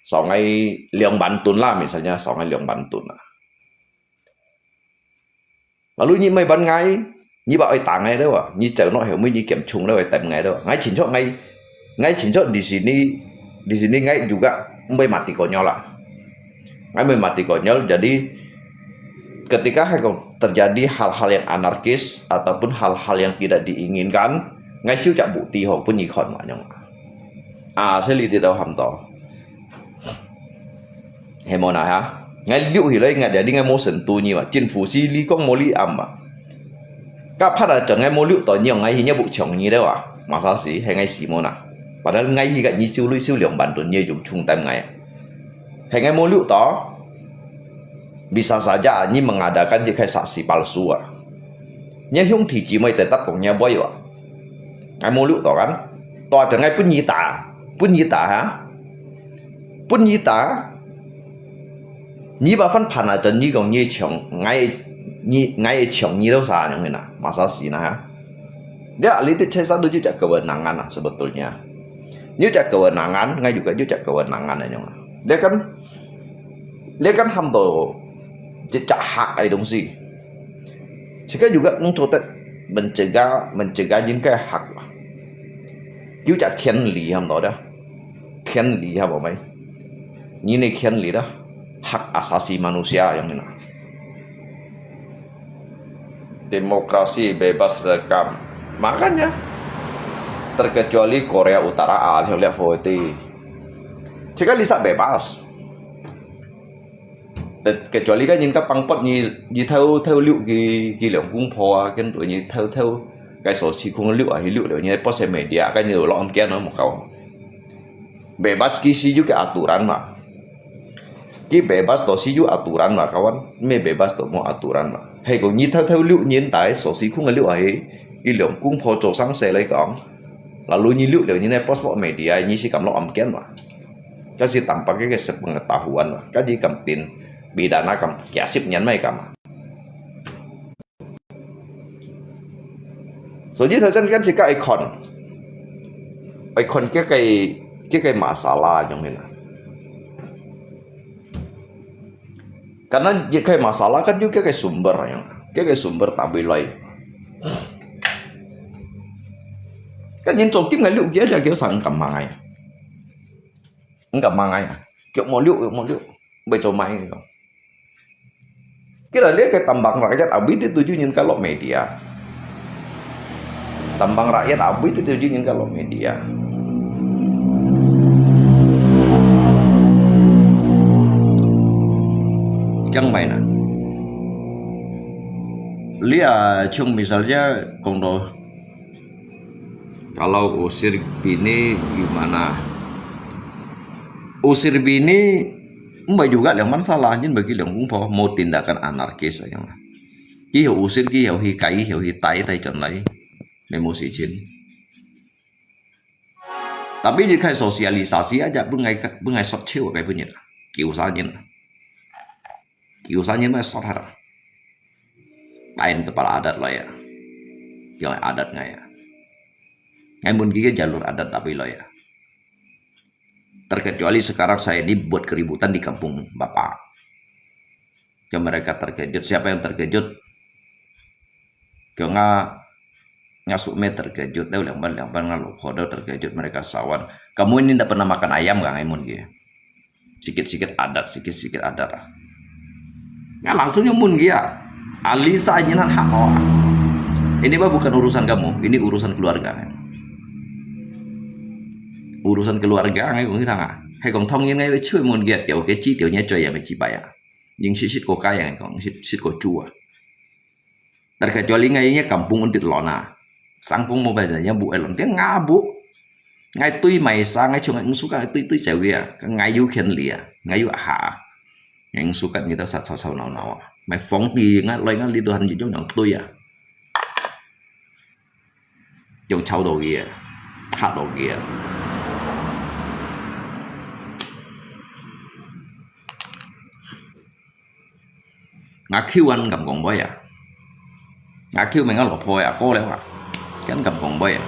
sau ngay liang bantun lah misalnya sau ngay liang bantun lah lalu nyi mấy ban nyi bảo ai tang ngay đó à nyi chờ nó hiểu mới nyi kiểm trùng đó phải tầm ngay đó ngay chính cho di sini ngay juga mấy mati konyol lah ngay mấy mati konyol jadi ketika terjadi hal-hal yang anarkis ataupun hal-hal yang tidak diinginkan, ngay siêu chạm bukti hoặc pun nhị khẩn mà nhung. Saya lihat đâu hàm to. Hemo nào ha? Ngay liu thì lấy ngay jadi ngay mau sentuh nyi mà, chính phủ si li con mau li am mà. Các phát là chẳng ngay mau liu tỏi nhiều ngay thì nhớ bộ chồng nyi đâu à? Mà sao xí hay ngay xí mau nào? Padahal ngay thì gạch nyi siêu lượng bản tuần nyi dùng chung tâm ngay. Hanya mau liuk toh, bisa saja Nyi mengadakan jika saksi palsu. Nya Hyung Thị chỉ mới tetap punya boy wa. Ngai mau liuk toh kan, toh ada ngai pun nyita ha, pun nyita. Nyi ba fan pan ada Nyi gong Nyi chong ngai chong Nyi đâu sa yang mana masa sih nah. Dia ahli C1 juga kewenangan sebetulnya. Juga kewenangan, ngai juga kewenangan yang dia kan hamdo jejak hak ai dong sih. Jika juga mencoba mencegah jingkai hak lah. Juga thiên lý hamdo dah. Thiên lý apa mai? Ini thiên lý dah. Hak asasi manusia yang ini. Demokrasi bebas rekam. Makanya terkecuali Korea Utara lihat foto. Jika bisa bebas. Kecuali kan những các băng bất như theo liệu ghi lượng cung phò cái tuổi như theo cái số chỉ không liệu ở liệu được như post media cái nhiều lo ông kia nói một câu bebas kisi juga aturan mah ki bebas to si juga aturan mah kawan me bebas to mau aturan mah hay còn như theo liệu nhiên tại số chỉ không liệu ở ghi lượng cung phò chỗ sáng sẽ lấy còn lalu như liệu được như này post media như si cầm lo ông kia mah kasih tanpa cái sepengetahuan mah kan di cầm tin bidana kam kiasip nyan mai kam. So jadi thời gian kan jika icon cái masalah yang ini. Karena jika masalah kan juga cái sumber yang cái sumber tabilai. Kan nhìn trong kim ngày liệu kia aja kiểu sang cầm mangai. Enggak mangai. Kiểu mau liệu. Bây giờ main không. Kita lihat ke tambang rakyat abis ditujuin kalau media. Tambang rakyat abis ditujuin kalau media. Yang mana? Lihat, cung misalnya kalau usir bini gimana? Usir bini Mbak juga yang masalahnya bagi yang kumpo mau tindakan anarkis yang kia usir kia hi kai hi tai chọn lấy emosi jin. Tapi jika sosialisasi aja bungai sot chiu kayak punya kiusanya mah sot harap lain kepala adat lah ya yang adat nggak ya ngamun gigi jalur adat tapi lo ya. Terkecuali sekarang saya ini buat keributan di kampung Bapak. Ya mereka terkejut. Siapa yang terkejut? Karena ngasukme terkejut. Dah lemban ngaluh hodo terkejut mereka sawan. Kamu ini tidak pernah makan ayam gak ngemun gitu? Sikit-sikit adat. Nggak langsung nyemun dia. Alisa nyenan hak awak. Ini bukan urusan kamu. Ini urusan keluarga. Urusan keluarga ngay cũng như thằng hay còn thông như ngay với chơi môn ghét kiểu cái chi tiểu nhé chơi mình chỉ bài nhưng shit của cái yang còn shit của chua terkecuali ngay kampung untuk lona sangpung mau belajarnya bu elon dia ngabu ngay tuy mày sang ngay chung ngay suka tuy cewek ya ngay yu khen lia ngay yu ha yang suka kita sao nào mày phóng đi ngay loay ngay đi tuhan gì trong nhóm tôi à dùng chau đồ kia hạ đồ kia ngakiwan cầm gong boy ya ngakiu mengal lopoy aku lewat kan cầm gong boy ya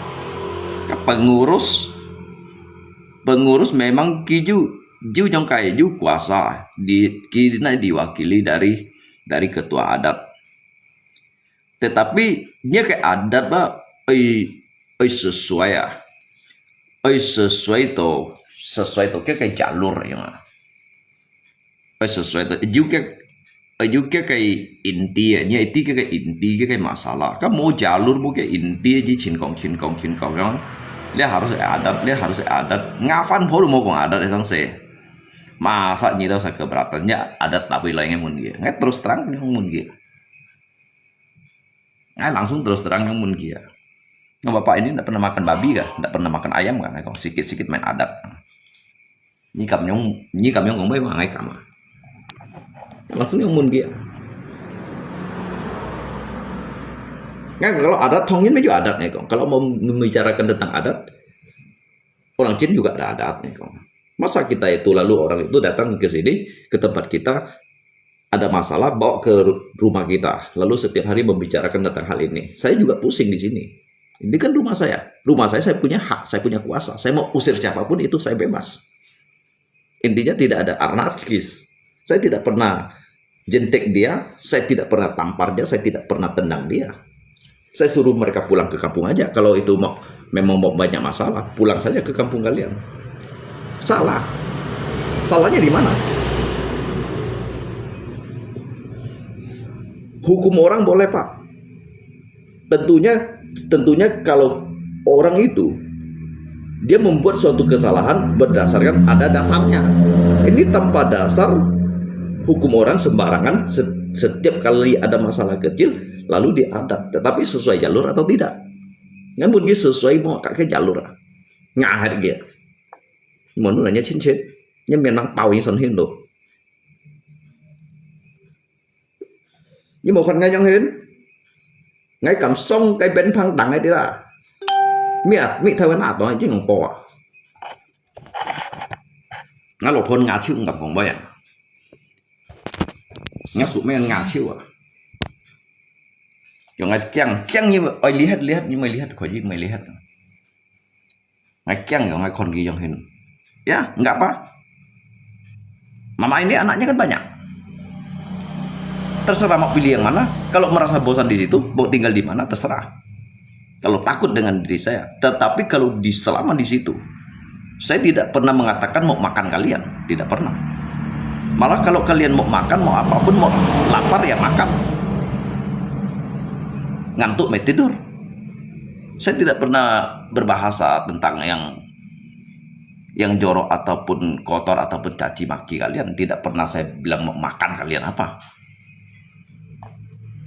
pengurus memang kiju yang kayak kuasa diwakili dari ketua adat tetapi nya kayak adat sesuai to kayak jalur yang sesuai to juga kayak intinya itu kayak inti kayak masalah kan mau jalur mau kayak inti aja cinkong kan dia harus adat ngafan pun mau kong adat yang se masa nyira sa keberatannya adat tapi lainnya mun dia nggak terus terang yang mun dia nggak langsung terus terang yang mun dia nggak bapak ini tidak pernah makan babi kah tidak pernah makan ayam kah sikit main adat Nyi Kam Yong cũng mấy mà ngay Kam langsung yang mun dia. Kan kalau adat Hongyin juga adatnya kok. Kalau mau membicarakan tentang adat, orang Cina juga ada adatnya kok. Masa kita itu lalu orang itu datang ke sini, ke tempat kita, ada masalah bawa ke rumah kita, lalu setiap hari membicarakan tentang hal ini. Saya juga pusing di sini. Ini kan rumah saya saya punya hak, saya punya kuasa, saya mau usir siapapun itu saya bebas. Intinya tidak ada anarkis. Saya tidak pernah jentek dia, saya tidak pernah tampar dia, saya tidak pernah tendang dia. Saya suruh mereka pulang ke kampung aja. Kalau itu memang mau banyak masalah, pulang saja ke kampung kalian. Salah. Salahnya di mana? Hukum orang boleh, Pak. Tentunya kalau orang itu dia membuat suatu kesalahan berdasarkan ada dasarnya. Ini tanpa dasar, hukum orang sembarangan. Setiap kali ada masalah kecil lalu diadat. Tetapi sesuai jalur atau tidak? Ngan mungkin sesuai mau ke jalur. Ngah dia. Muốn là nhớ chín chết, nhớ miền Nam Pau như sân hiên đồ. Nhưng một phần ngay trong hiến, ngay cảm sông cái bến phăng đằng ấy đi ra. Mẹ theo cái nào đó chứ không có. Ngay lột thôn ngã chịu gặpของbay à. Ngay sụp men ngã chịu à. Kiểu ngay chăng như ơi lý hết nhưng mày lý hết khỏi gì mày lý hết. Ngay chăng kiểu ngay con ghi trong hiến. Ya, enggak apa. Mama ini anaknya kan banyak. Terserah mau pilih yang mana. Kalau merasa bosan di situ, mau tinggal di mana terserah. Kalau takut dengan diri saya, tetapi kalau selama di situ, saya tidak pernah mengatakan mau makan kalian, tidak pernah. Malah kalau kalian mau makan, mau apapun, mau lapar ya makan. Ngantuk mau tidur. Saya tidak pernah berbahasa tentang yang jorok ataupun kotor ataupun caci maki kalian. Tidak pernah saya bilang mau makan kalian apa.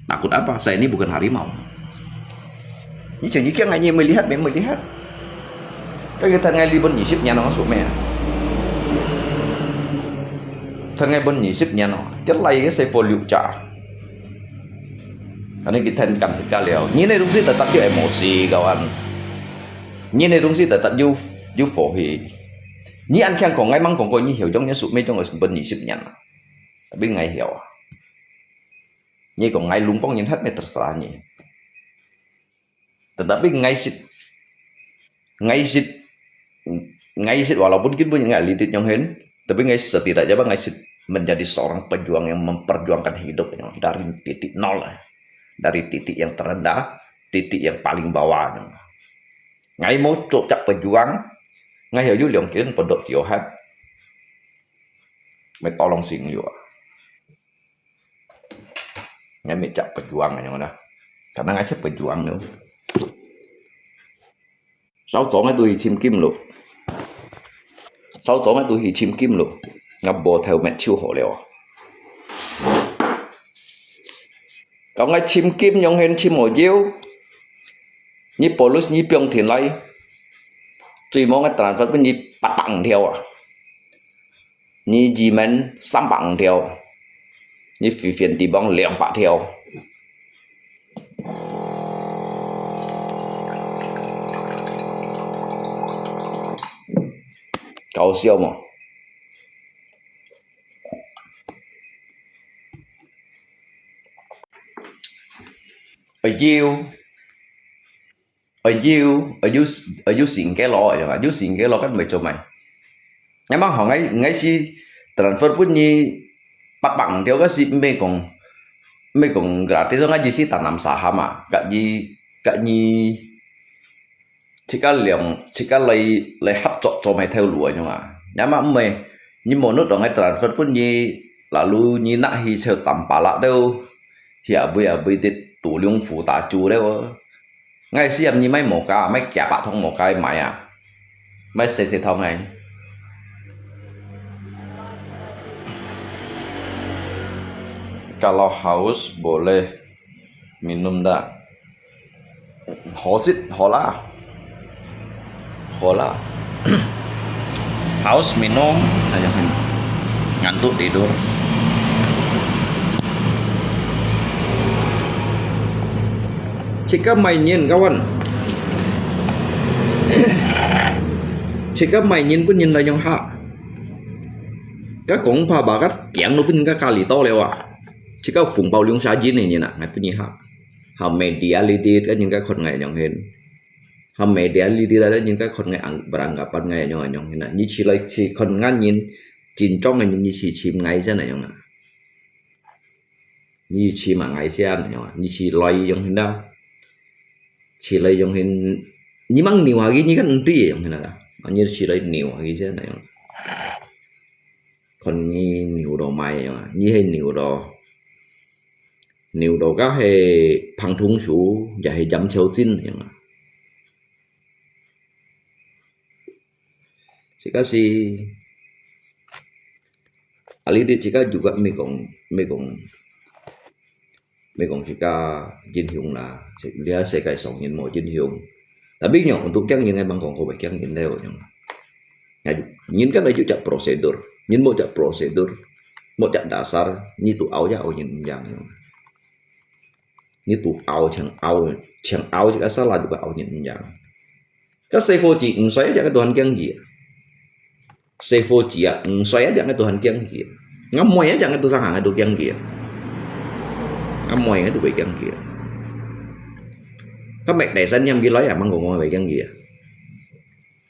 Takut apa? Saya ini bukan harimau. Ini jangan ngay như melihat. Cái thân ngay li bên nhị ship nhà nó sụp mẹ. Thân ngay bên nhị ship nhà nó. Chất lay cái xe folio trả. Karena kita kan sekali ya. Ini dong sih tetap dia emosi kawan. Ini dong sih tetap you phổ hỉ. Nhí anh khen còn ngay măng còn coi như hiểu trong những sự mê trong người bên nhị ship nhận. Bên ngay hiểu. Nhí còn ngay lumpong nhìn hết mê terserah nhí. Tetapi ngaisit walaupun kita punya elitit yang hen, tapi ngaisit setidaknya bang ngaisit menjadi seorang pejuang yang memperjuangkan hidupnya dari titik nol, dari titik yang terendah, titik yang paling bawah. Ngai mau cocok pejuang, ngai hiểu dulu yang kira pendok jihad, mới tolong sing juga. Ngai mencak pejuang yang mana? Karena ngai pejuang nữa. 手左喺度去簽金咯，手左喺度去簽金咯，我無頭咩超好了。咁我簽金用現簽無腰，你 polus 你병田嚟，最忙嘅transfer俾你800條啊，你移民300條，你飛飛地方200條。搞笑嘛？ở xin cái lo rồi, ở xin cái lo cái mày cho mày. Nhưng mà họ ngay si transfer pun ni 800 theo cái si mấy còn gratis so ngay si tanam saham à, gak ni Jika lay hấp cho mày theo lúa nhưng mà nhưng mà mày như một nước đó ngay transfer pun như lalu như nak hi theo tầm pala đâu hi abi thì tủ lương phụ tả chú đâu ngay xem như mấy một cái mấy kẻ bạn thông một cái mày à mấy xe thông này kalau haus boleh minum dah hosit hola haus minum aja ngantuk tidur. Jika mainin kawan, jika mainin pun nhìn là yang hak. Các cũng pha bà các kẹn nó pun các kali to leo à. Jika phụng bao liung sa jin này nhìn à, ngay pun nhìn hak. Hàm media lidi các những cái con ngày yang hen. Hàm media lidi là những cái con ngày beranggapan ngày yang hen. Như chỉ là chỉ con ngan nhìn chín trong ngày như chỉ chim ngày thế này yang. Như chỉ mà ngày thế này yang. Như chỉ loài yang hen đâu. Chỉ là yang hen. Như mang nhiều hagi như cái ntri yang hen là. Như chỉ là nhiều hagi thế này yang. Còn như nhiều đồ mày như hay nhiều đồ các hệ phẳng thúng số và hệ chấm chéo chín jika si alidi jika juga megong jika jin hiung là dia sẽ cái sống nhìn mọi jin hiung tapi nhỏ untuk yang nhìn ngay bằng còn có phải yang nhìn theo nhìn cái này chú chặt prosedur nhìn một chặt prosedur một chặt dasar như tụ áo giao nhìn dạng như tụ áo chẳng áo chỉ có salah juga áo nhìn dạng các sư phụ chỉ xoáy cho cái tuần kiêng gì sư phụ chỉ xoáy cho cái tuần kiêng gì ngắm mồi cho cái tuần sang hàng cái tuần kiêng gì ngắm mồi cái tuần bị kiêng gì các mẹ đại sen nhâm ghi lấy à mang còn bị kiêng gì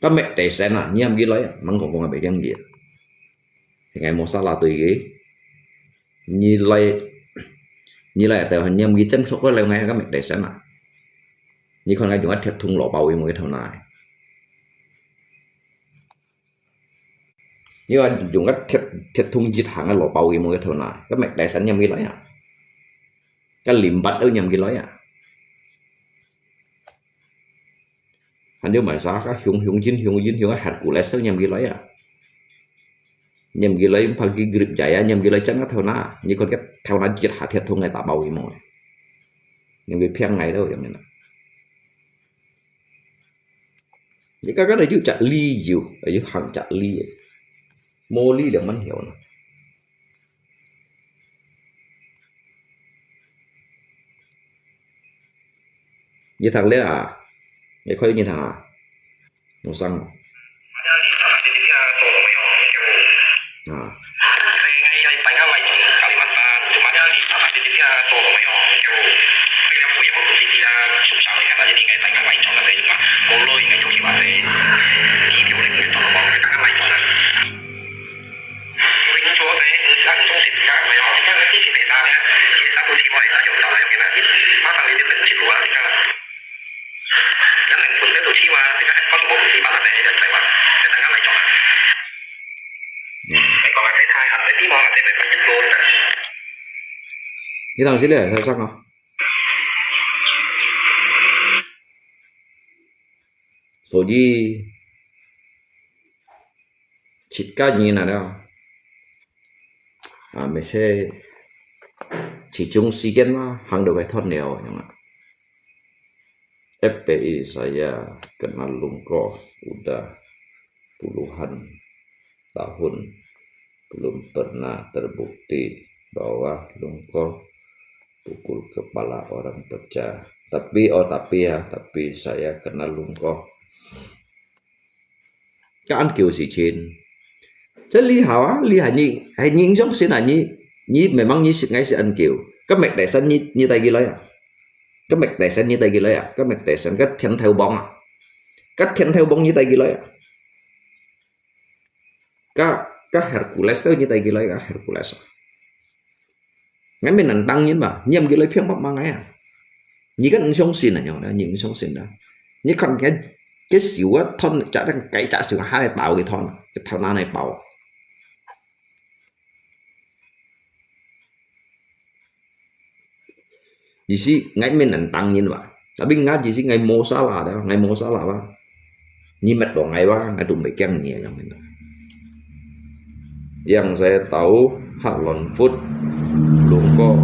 các mẹ đại sen à nhâm ghi lấy à mang còn bị kiêng gì thì ngày một salah tùy ghế như là từ hình nhâm ghi chân số có lâu ngay các mẹ đại sen à như con ngay dùng thiệt thùng lọ bầu một cái thằng này như là dùng thiệt thùng chỉ thẳng cái lọ bầu một cái thằng này các mẹ đại sen nhâm ghi lấy à cái liềm bắt ở nhâm ghi lấy à anh nếu mà sao các hiung cái hạt của lẽ sao nhâm ghi lấy à nhâm ghi lấy phải ghi grip chạy nhâm ghi lấy chân cái thằng nào như con cái thằng nào chỉ hạt thiệt thùng này tạo bầu một nhâm ghi phiang ngày đâu vậy này những cái này chú chặt ly nhiều ở dưới hàng chặt ly mô ly là mình hiểu này. Như thằng đấy à để khơi như thằng à một xăng cái thằng xí lệ sao sắc không số gì chít cá gì nào đâu à mình sẽ chỉ chung si kiến mà hàng đầu cái thon nèo nhưng mà FPI saya kenal Lungko udah puluhan tahun belum pernah terbukti bahwa Lungko pukul kepala orang pecah. Tapi saya kenal Lungko. Các anh kiểu gì trên thế lý hả hay nhìn giống xin là như mày mang như sự ngay sự anh kiểu các mẹ đại sân như tay ghi lấy à các mẹ đại sân như tay ghi lấy à các mẹ đại sân cách thiên theo bóng à cách thiên theo bóng như tay ghi lấy à các Hercules như tay ghi lấy cả Hercules ngay bên nằm tăng như mà nhầm ghi lấy phiên bắp mang ngay à như cái sông xin là nhỏ đó những sông xin đó như con cái xỉu á thon chả đang cày chả xỉu hai bảo cái thon cái thằng nào này bảo gì sih ngay bên nằm tăng như vậy tapi nggak gì sih ngay mau salah đó ngay mau salah ba như mệt đồ ngay ba ngay tụi mày keng nhẹ trong mình yang saya tahu Harlon Food Lungko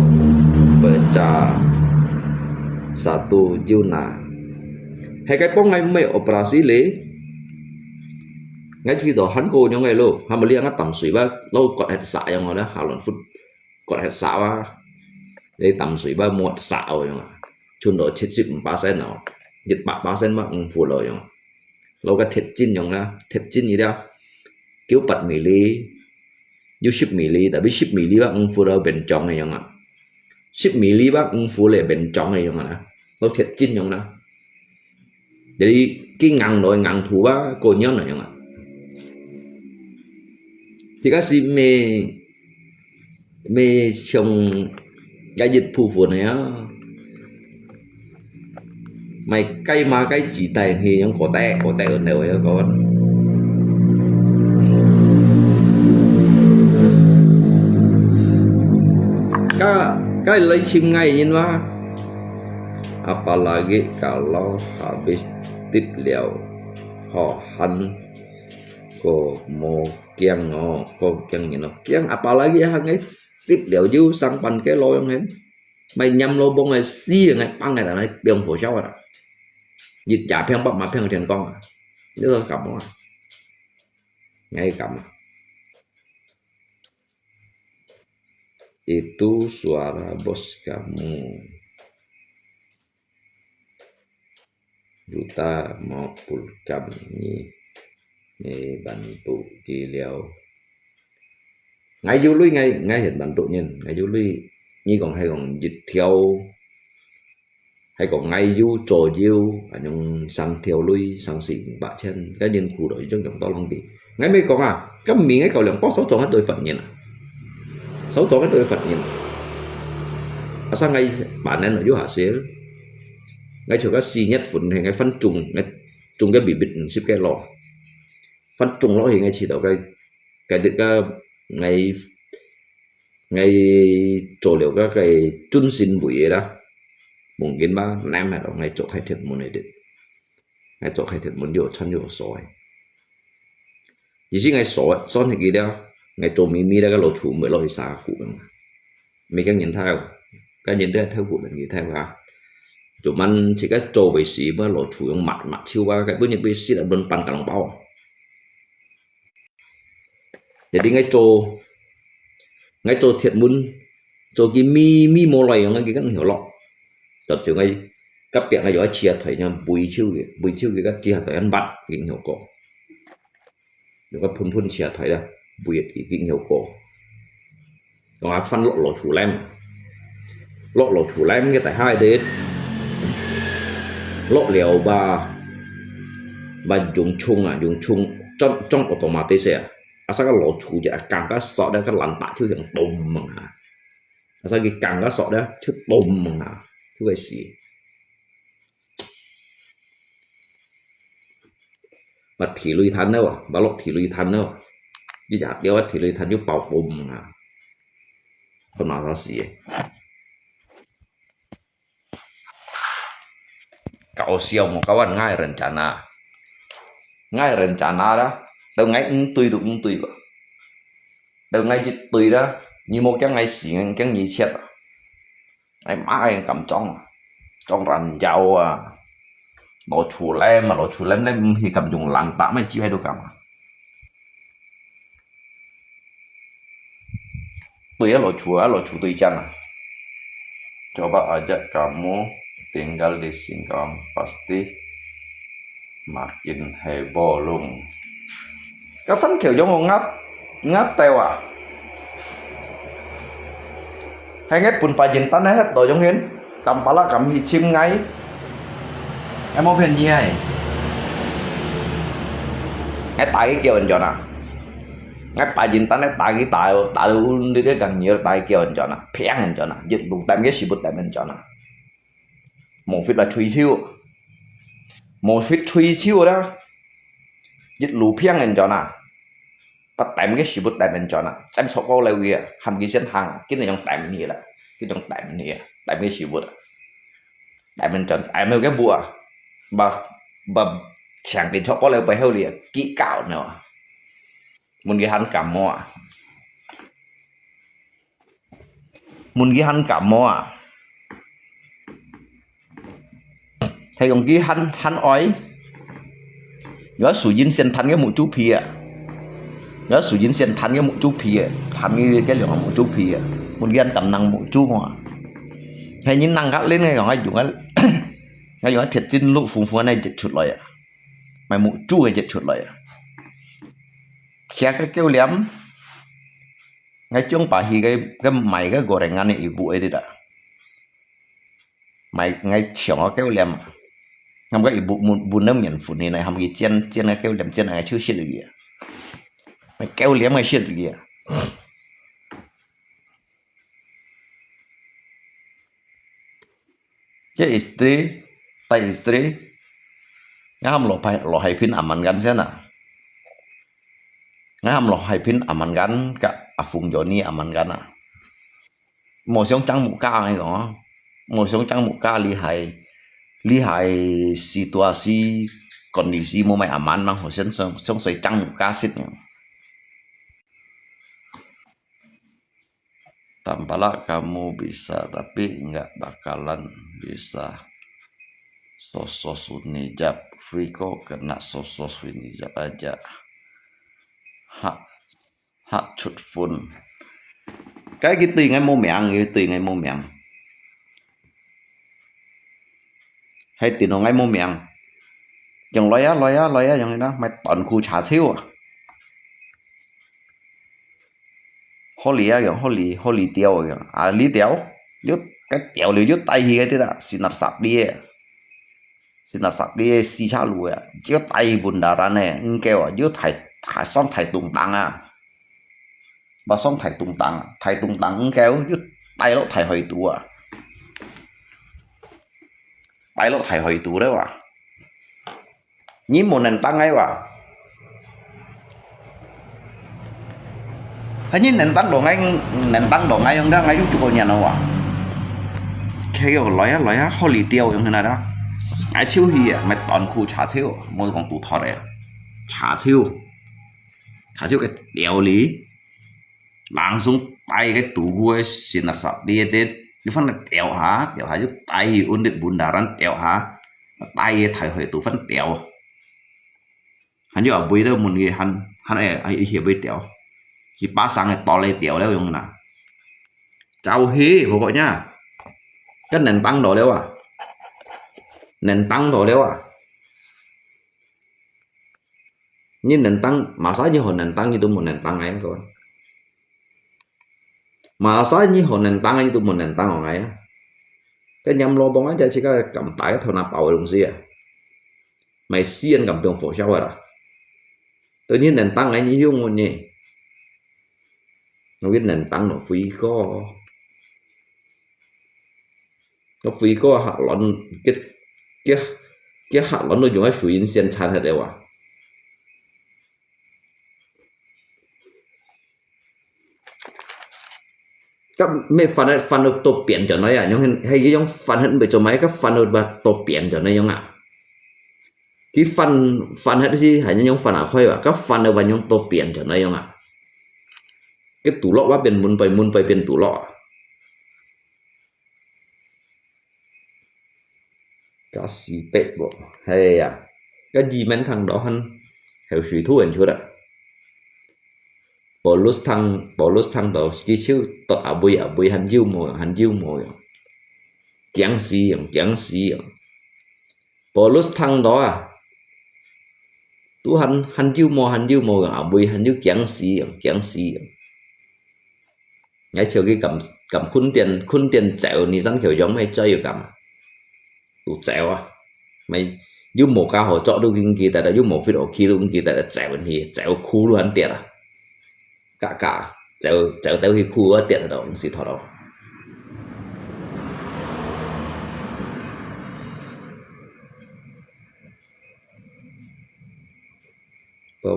pecah 1 Juna. Hai cái bóng ngày mới operasi le ngay khi đó hắn cô nhau ngay luôn hắn mà liang á tầm suy ba lâu còn hạt xạ nhau đó hà luận phút còn hạt xạ ba để tầm suy ba một xạ rồi nhau chun đó chết chip 3% nào dịch 3% mà phụ lợi nhau lâu cái thịt chín nhau đó thịt chín gì đó kiểu 8 ml yêu 10 ml tapi 10 ml ba phụ lợi bên trong này nhau 10 ml ba phụ lợi bên trong này nhau đó lâu thịt chín nhau đó jadi cái ngăn thủ ba cô nhớ này nhau thì các sĩ mê trong cái dịch phù phụ này á mày cây mà cái chỉ tay thì những có tay ở đâu ấy có cái lấy chim ngay nhìn mà apalagi kalau habis tip liao họ hắn ko mau kiang nó ko kiang nhìn nó kiang apalagi hang ấy tip liao dư sang pan cái lôi ông hết mày nhầm lô bông này xì này băng này là này biếng phổ sao à dịch trả phèn bắp mà phèn tiền con à nhớ cầm à ngay cầm itu suara bos kamu Duta mau pulkam ni bantu beliau ngay du lui ngay hiện bantu nhìn ngay du lui như còn hay còn dịch theo hay còn ngay du trò diêu anh sang theo lui sang xịn bạ chân cái nhân khu đội trong dòng to long đi ngay mấy con à cái miếng ấy cầu lượng có 6 cái tôi phận nhìn 6 cái tôi phận nhìn sang ngay bạn nên ở dưới hạ xế ngay chỗ các xì nhất phun hay ngay phân trùng ngay trùng cái bị bịt xếp cái lò phân trùng nó thì ngay chỉ đầu cái được ngay chỗ liệu các cái chun xin bụi đó mungkin ba nam hay đó ngay chỗ khai thiệt muốn này được ngay chỗ khai thiệt muốn nhiều chân nhiều sỏi chỉ ngay sỏi son thì gì đó ngay chỗ mi đó cái lỗ chủ mới lôi xả cụ mấy cái nhìn theo cái nhìn đây theo cụ là gì theo hả chỗ mình chỉ cái trâu bể xí mà lỗ chủ用mặt chiêu ba cái bữa nhìn bể xí là bên pan cả lòng bao jadi ngay chỗ thiệt muốn chỗ cái mi mô loài ngay cái hiểu lọ thật sự ngay các bạn ngay giỏi chia thấy nhau bùi chiêu cái các chia thấy ăn bát kinh hiểu cổ được các phun chia thấy đây bùi thì kinh hiểu cổ còn phân lỗ chủ lem cái tại hai đến lỗ liều và dùng chung trong automatic sẽ sao cái lỗ chủจะcàng cái sọ đó cái lăn tạ chứอย่างตุ่มมั้งฮะsao cái càng cái sọ đó chứตุ่มมั้งฮะthứ cái gì mà thì lui thân đâu bảo lộc thì lui thân đâu đi chặt đeo thì lui thân giúp bảo bùmมั้งฮะคนมาsao gì cậu siêu một cái vấn ngay rencana đó đâu ngay tùy vậy đâu ngay chỉ tùy đó như một cái ngày xỉ cái gì chết ai mai cầm trong rằn dầu à lỗ chủ lem lên thì cầm dùng lăn tạ mới chịu hay đâu cầm tùy lỗ chủ tùy chân à coba aja kamu tinggal di Singkawang pasti makin heboh luôn các sánh kiểu giống ngáp teo à hay ngáp pun pajin tan hết tội giống hiến cầm pala cầm hi chim ngay em mau phiền gì hay ngay tại cái kiểu anh chọn à ngay pajin tan ngay tại cái tại đi đến càng nhiều tại kiểu anh chọn à phèn anh chọn à dựng đủ tam cái gì bút tại anh chọn à một phít là truy siêu đó dịch lù phiang anh chọn à bắt tạm cái sự bút tạm anh chọn à xem số câu là gì à hàm cái sen hàng cái này trong tạm này là cái trong tạm này tạm cái sự bút tạm anh chọn tạm cái bùa và chẳng đến số câu là phải hơi liền kỹ cạo nữa muốn cái hắn cảm mò thấy còn cái hắn ói nhớ sử dụng sen thành cái một chút phi à nhớ sử dụng sen thành cái một chút phi à thành cái lượng một chút phi à một gen cầm năng một chút mà hay những năng gắt lên ngay còn ai dùng ngay dùng thiệt chín lúc phùng phùng này chật chuột lại à mày một chút cái chật chuột lại à xe cái kêu liếm ngay chung bà thì cái mày cái gọi là ngăn này vụ ấy đi đã mày ngay chiều nó kêu liếm không cái bún nó miền phụ này không cái chiên cái kêu liếm chiên này chưa xịt được gì mày kêu liếm mày xịt được gì cái istri tay istri ngah ham lo hai pin aman kan sana ngah ham lo hai pin aman kan ka afung Joni aman kan à một sống trắng một ca này có một sống trắng một ca li hai situasi kondisi mau mày aman mang hồi sống xoay trắng một ca xít tampaklah kamu bisa tapi nggak bakalan bisa sosok Sunijab Friko kena sosok Sunijab aja hak chut phun cái tiền ngay mua miệng người tiền ngay mua miệng hay tiền nó ngay mua miệng dòng loya dòng đó mày toàn khu trả xíu à holy à holy tiêu à lý tiêu dốt cái tiêu liều dốt tay gì cái thế đó xin nạp sạc đi xì cha lùi à chỉ có tay bùn đà ra này kêu à dốt thải xong thải tung tăng à bà xong thải tung tăng kêu dốt tay nó thải hồi tù à tay nó thải hồi tù đấy à nhìn một nền tăng ấy à hay nhìn nền tăng đồ ngay không đó ngay giúp chụp nhà nào à cái loại á holy tiêu như thế này đó ai chiếu hi à mày toàn khu trả chiếu mỗi con tụ thọ đấy trả chiếu cái đèo lý láng xuống tay cái tủ gue xin là sập đi tết như phân là đèo há giúp tay ổn định bùn đà rắn đèo há tay thầy hỏi tủ phân đèo hắn như ở bây giờ một người hắn ai hiểu bây đèo khi ba sang này to lên đèo đấy không nào chào hi của gọi nhá cái nền tăng đồ đấy à nền tăng đồ đấy à như nền tăng mà sao như hồi nền tăng như tôi một nền tăng ấy các bạn mà sao như hồi nền tăng như tôi một nền tăng ấy cái nhầm lo bóng ấy cho chỉ có cầm tay cái thằng nào bảo đồng gì à mày xiên cầm trường phổ sao rồi à tự nhiên nền tăng ấy như hiếu một nhỉ nó biết nền tăng nó phí có hạ lẫn cái hạ lẫn nó dùng cái phí sen chan hết đều à các mấy phần được tổ biển cho nó à nhưng hay cái giống phần hết bị cho mấy các phần được và tổ biển cho nó giống à cái phần hết gì hay những phần nào khơi à các phần được và những tổ biển cho nó giống à cái tủ lọ quá biển muốn phải biển tủ lọ cá xì bệt bộ hay à cái gì mấy thằng đó hắn hiểu suy thu hình chưa đó bộ lúc thằng đó cái chữ tọt à bùi hắn diêu mồi chẳng xì bộ lúc thằng đó à tu hắn diêu mồi à bùi hắn diêu chẳng xì ngay chiều cái cầm khun tiền chẹo ni răng kiểu giống mày chơi cầm tụ chẹo à mày diêu một cao hồ chọn đâu kinh kỳ tại đó diêu một phiên ổ kia đâu kinh kỳ tại đó chẹo khu luôn hắn tiền à cả chẹo tới khi khu ở tiền ở đâu xịt thọ đâu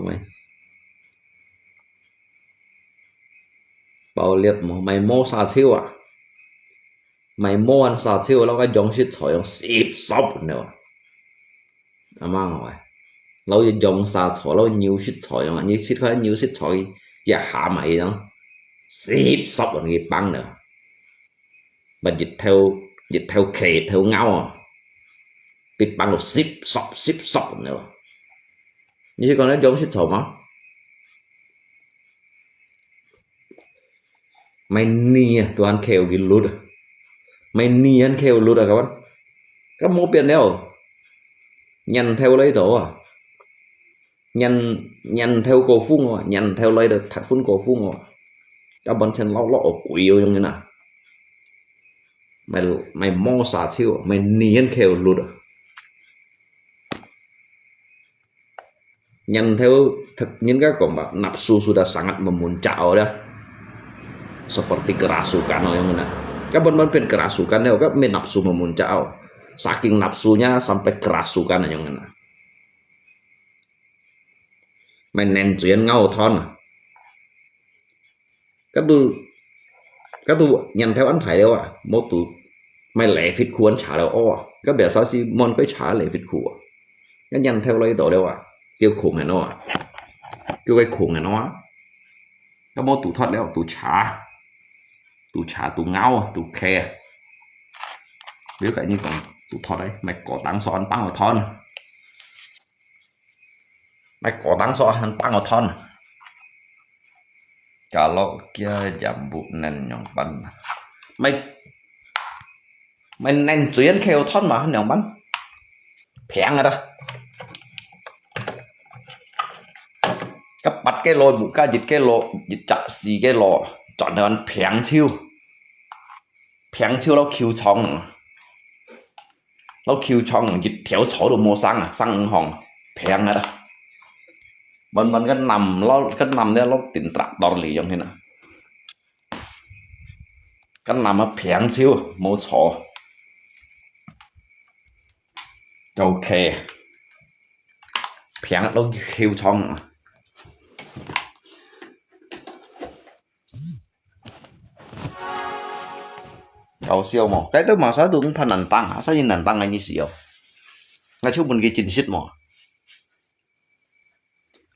mày bảo liệt mày mua xà chiêu à mày mua ăn xà chiêu nó cái giống xịt thọ giống xịt sọc nữa à mang rồi lâu giờ giống xà thọ lâu nhiều xịt thọ giống như xịt hơi nhiều xịt thọ giờ hạ mày đó xịt sọc là người băng nữa mà dịch theo kề theo ngao à bịt băng một xịt sọc nữa như con nó giống xích sầu máu mày nia tuan kêu ghi lút mày nia anh kêu lút à các mô biển đâu nhằn theo lấy tổ à nhằn theo cổ phung à nhằn theo lấy được thật phun cổ phung à các bạn chân lóc lọ quỷ yêu như nào mày mò xả siêu mày nia anh kêu lút à nhằn theo thật những cái còn bảo nafsu sudah sangat memuncak đó seperti kerasukan yang mana kan benar-benar kerasukan ya kan nafsu memuncak saking nafsunya sampai kerasukan yang mana mày nén chuyện ngao thon các tu nhận theo anh thầy đâu à một tu mày lệ phít khu anh trả đâu ô các bé sao si mon cái trả lệ phít khu cái nhận theo lấy tổ đâu à kêu khủng này nó à kêu cái khủng này nó các mô tụ thoát đâu tụ trả tụ ngao tụ khe biết cái như còn tụ thoát đấy mày có tăng so anh tăng ở thon mày có tăng so anh tăng ở thon kalau kia jambu nen nhong ban mày nen chuyến kêu thon mà nhong ban phèn rồi đó các bắt cái lô bụng ca dịch cái lô dịch chặt gì cái lô chọn được anh phèn siêu nó kêu chong dịch theo chỗ đồ mua sang hòn phèn rồi đó mình cái nằm đấy nó tỉnh trạc đỏ lì giống thế nào cái nằm nó phèn siêu mua chỗ ok phèn nó kêu chong搞笑嘛，cái đó mà sao tôi cũng phải nền tăng hả? Sao như nền tăng là như xíu? Ngay trước bên kia chính sách mà.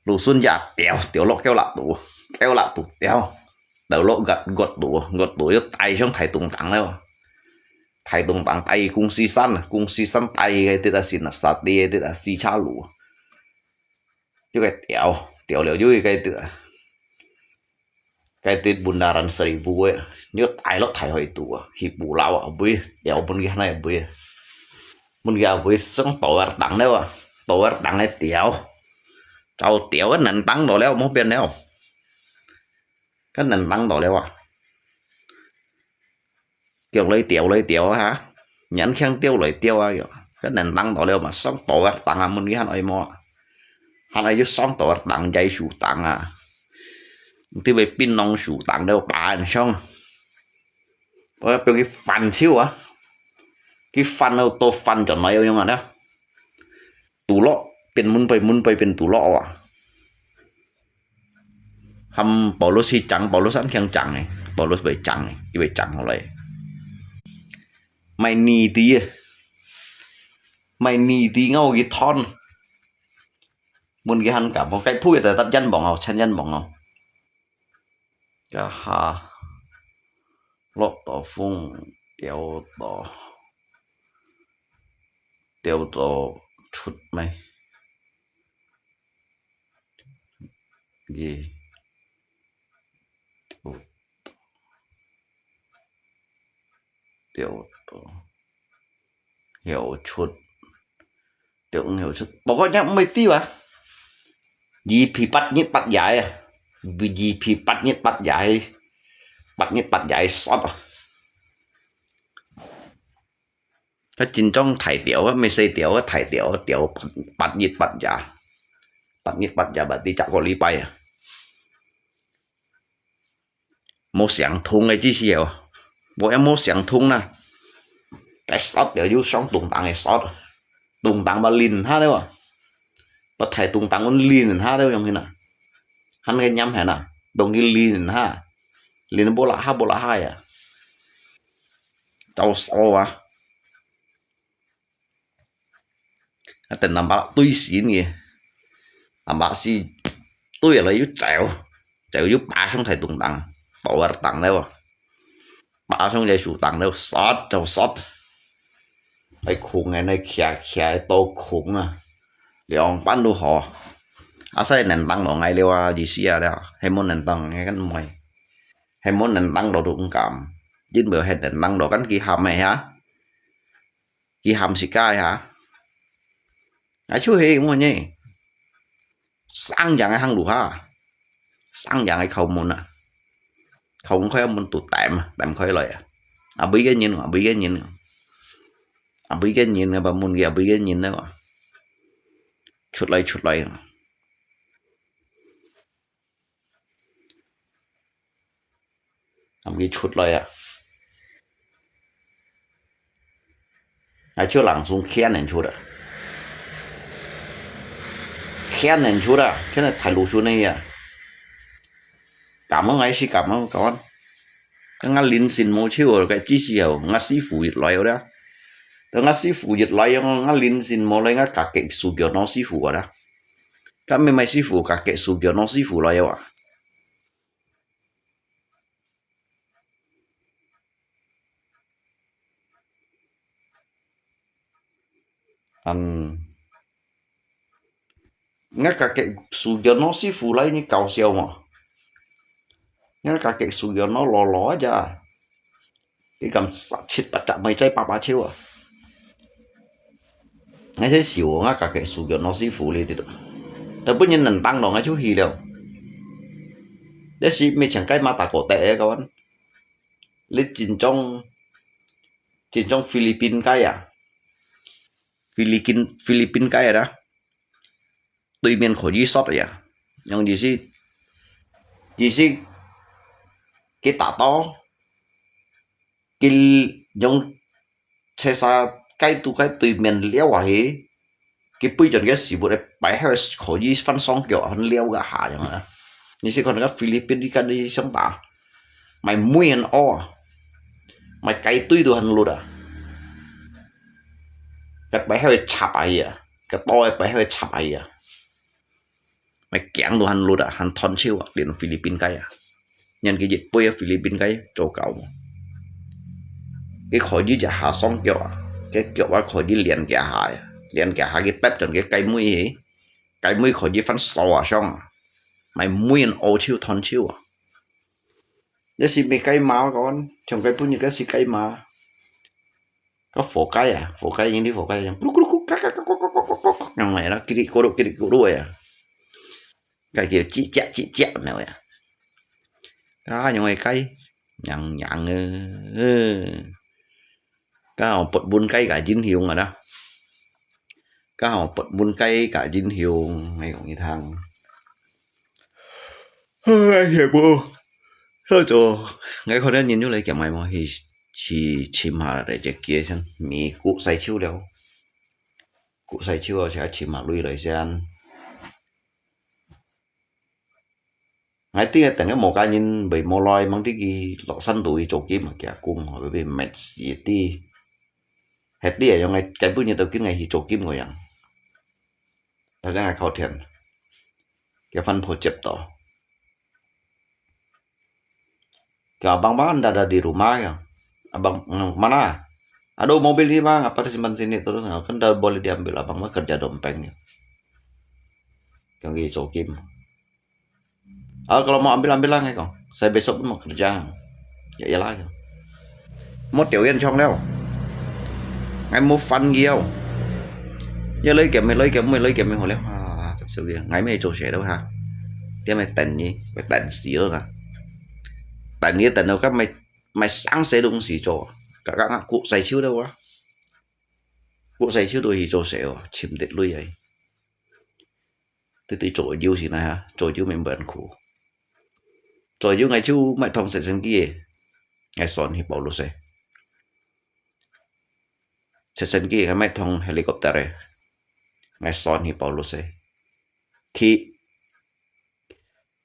Lũ xuân giả tiểu lọ kéo lạ tụ tiểu, đầu lọ gọt tụ cho tay trong thầy tung tăng đấy mà. Thầy tung tăng tay cung si săn tay cái tên là xin là sát đi tên là si cha lũ. Chứ cái tiểu liệu dưới cái tên bundaran seribu ấy nhớ tay lót thải hồi tù khi bù lao ở bơi đèo bên kia này bơi sống tổ ở đằng đấy à tổ ở đằng này tiểu cháu tiểu cái nền tăng đồ leo một bên đấy cái nền tăng đồ leo à kiểu lấy tiểu hả nhẫn khen tiêu lấy tiêu à cái nền tăng đồ leo mà sống tổ ở đằng à bên kia này mò hắn ấy just sống tổ ở đằng dây sủ đằng à thì về pin nong sủ tặng đâu bà xong rồi cái phần siêu á cái phần đâu to phần cho nó yêu nhưng mà đó tủ lọเป็นมุนไปเป็นtủ lọ à hầm bảo lô xi trắng bảo lô sẵn khen trắng này bảo lô về trắng này cái về trắng rồi mày nì tí ngâu cái thon muốn cái hắn cả một cái phui tại tập dân bỏng không chân dân bỏng không cái hà lót tỏ phun đeo tỏ chút mày gì đeo tỏ hiểu chút pokoknya mesti lah GP bắt giải à GP bắt giải sót cái chính trong thải tiểu á mấy xây tiểu á thải tiểu bắt giải bắt đi chặt có lý bay à một sáng thùng này chi xíu bộ em một sáng thùng nè cái sót để vô xong tung tăng này sót tung tăng mà lìn ha đấy à bắt thải tung tăng con lìn ha đấy không thế nào hắn cái nhắm hả nào đồng cái lìn ha lìn bố lạ hai à tao sao à tình làm bác tuy xín kìa làm bác xí tôi là yếu chèo giúp bà xong thầy tung tăng tổ ở tăng đâu bà xong dây sủ tăng đâu sót cái khung này khẽ to khung à liền bán đồ họ asa nền tăng đó ngay lewa gì xia đó hay muốn nền tăng ngay cái mày hay muốn nền tăng đó đúng cảm chính bởi hay nền tăng đó cái hàm này hả kỳ hàm xì cai hả ai chú hề không nhỉ sang dạng hăng đủ ha sang dạng không muốn à không khơi muốn tụt tạm khơi lại à bí cái nhìn à bí cái nhìn à bí cái nhìn là bà muốn gì à bí cái nhìn đó chút lại làm cái chút lại ai chú lặng xuống khen nên chút à khen nên chút à cái này thay lũ xuống này à cảm ơn ai xí cảm ơn con cái ngã linh xin mua chiếu cái chi chiều ngã sĩ phụ dịch lại đó cái ngã sĩ phụ dịch lại ngã linh xin mua lại ngã cả cái số kiểu nó sĩ phụ đó cái mấy sĩ phụ cả cái số kiểu nó sĩ phụ lại à ngã cả cái số kiểu nó sĩ phụ lại như cao siêu mà ngã cả cái số kiểu nó lò ra cái cầm chít bắt chặt mấy trái ba chiếu à ngay thế xỉu ngã cả cái số kiểu nó sĩ phụ lên thì đượcแต่不然能当到就去了这是没chẳng cái mà ta có tệ các bạn lấy trên trong Philippines cái à Philippines cái đó对面可以说的呀用就是cái打刀cái用车啥cái tu cái对面了啊嘿cái bây giờ cái sự vụ này bài hay khó gì phân xong kiểu hắn leo cả hạ chẳng hạn như thế còn cái Philippines đi cái đi sống ta mày mũi ăn o mày cái túi đồ hắn luôn à cái bài hay chạp ai à cái to bài hay chạp ai à mày kẹn đồ hắn luôn à hắn thon chiêu à đến Philippines cái à nhân cái dịch bây ở Philippines cái chỗ cầu cái khó gì chả hạ xong kiểu à cái kiểu là khó gì liền cả hạ liền cả hai cái tép trong cái mũi ấy cái mũi khỏi gì phân sò à xong mày mũi ăn ô chiêu thon chiêu à đây là mấy cái máu con trong cái bún như cái gì cái mà có phổ cái những đi phổ cái trong này nó kiri cô đuôi à cái kiểu chị chẹt này à đó những cái nhằng cái họ bật bún cái cả dính hiệu rồi đó cái họ bật bún cái cả dính hiệu này cũng như thằng hiểu不thôi cho ngay khỏi đó nhìn vô lại cái mày mà thì chỉ mà để cho kia xem mi cụ say chiêu đâu cụ say chiêu sẽ chỉ mà lui lại xem ngay tiếng từng cái một cái nhìn bị mò loi mang cái lọ xanh tuổi chỗ kia mà kẻ cung bởi vì mệt gì ti hết đi ở trong ngay cái bữa như đầu kia ngày thì chỗ kim người ăn thật ra ngày khó thiện cái phân phối chép tỏ cái abang bang ada di rumah ya abang mana ada mobil ini bang apa disimpan sini terus kan dah boleh diambil abang mah kerja dompengnya yang di chỗ kim kalau mau ambil lah ngay con saya besok pun mau kerja vậy là một triệu yên trong đâu ngay mua phân nhiều giờ lấy kiếm mình hồi lấy thật sự ngay mấy chỗ sẽ đâu ha thế mày tận nhỉ mày tận xí rồi à tận như tận đâu các mày sáng sẽ đúng xí chỗ cả các cụ say chiếu đâu á cụ say chiếu đôi thì chỗ sẽ chìm đệt lui vậy từ chỗ yêu gì này ha chỗ yêu mình bận khổ chỗ yêu ngày chú mày thông sẽ sinh kia ngày son thì bảo lúc sẽ sinh kia cái mày thông helicopter này ngày son thì bảo lúc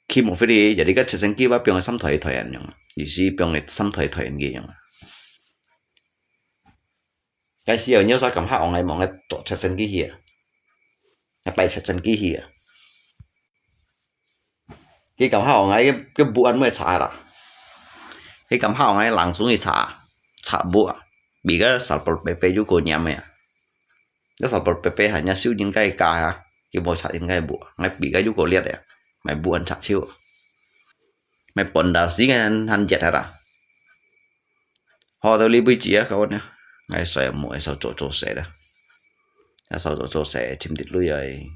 khi một đi jadi cái sinh kia bắt biong xăm thời anh nhung ý sĩ biong này xăm thời anh kia nhung cái gì ở nhớ sao cảm hạo ngày mong ngày tổ sinh kia here ngày tay sinh kia here cái cảm hạo ngày cái bộ ăn mới trả ra cái cảm hạo ngày lắng xuống thì trả bộ bị cái sản phẩm pepe chú cô nhà mày cái sản phẩm pepe hả nhà siêu những cái cả hả cái bộ chặt ngay bộ ngay bị cái chú cổ liệt đấy mày buồn chặt chiêu mày bận đã xí cái hắn chết hả họ tao đi bây giờ các bạn nhé ngay sợi mũi sau chỗ sẻ đó sau chỗ sẻ chim thịt lui rồi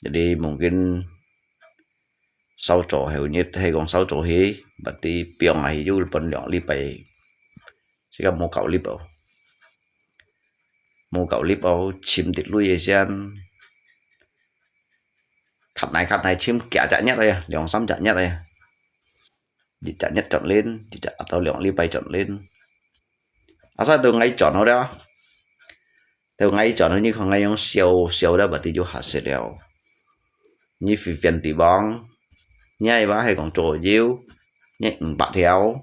jadi mungkin sau chỗ hiểu nhất hay còn sau chỗ hí berarti piong này ju pun lượng li bay chỉ cần một cậu li bao chim thịt lui vậy xem khắp này chim kẻ chạy nhất đây lượng xăm chạy nhất đây đi chạy nhất chọn lên đi chạy tao lượng li bay chọn lên sao từ ngay chọn nó đó từ ngay chọn nó như không ngay用siêu đó berarti ju hạt sẽ đều như phi phiền tỷ bong nhai bá hay còn trổ diêu nhai bạc theo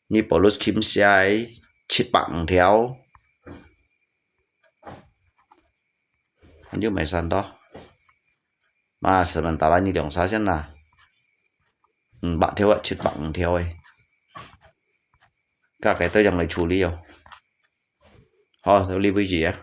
như polus kim sai chít bằng theo như mày san đó mà sementara như dòng sao xem là bạn theo ạ chít bằng theo ấy các cái tôi chẳng lấy处lý đâu thôi tôi đi với gì á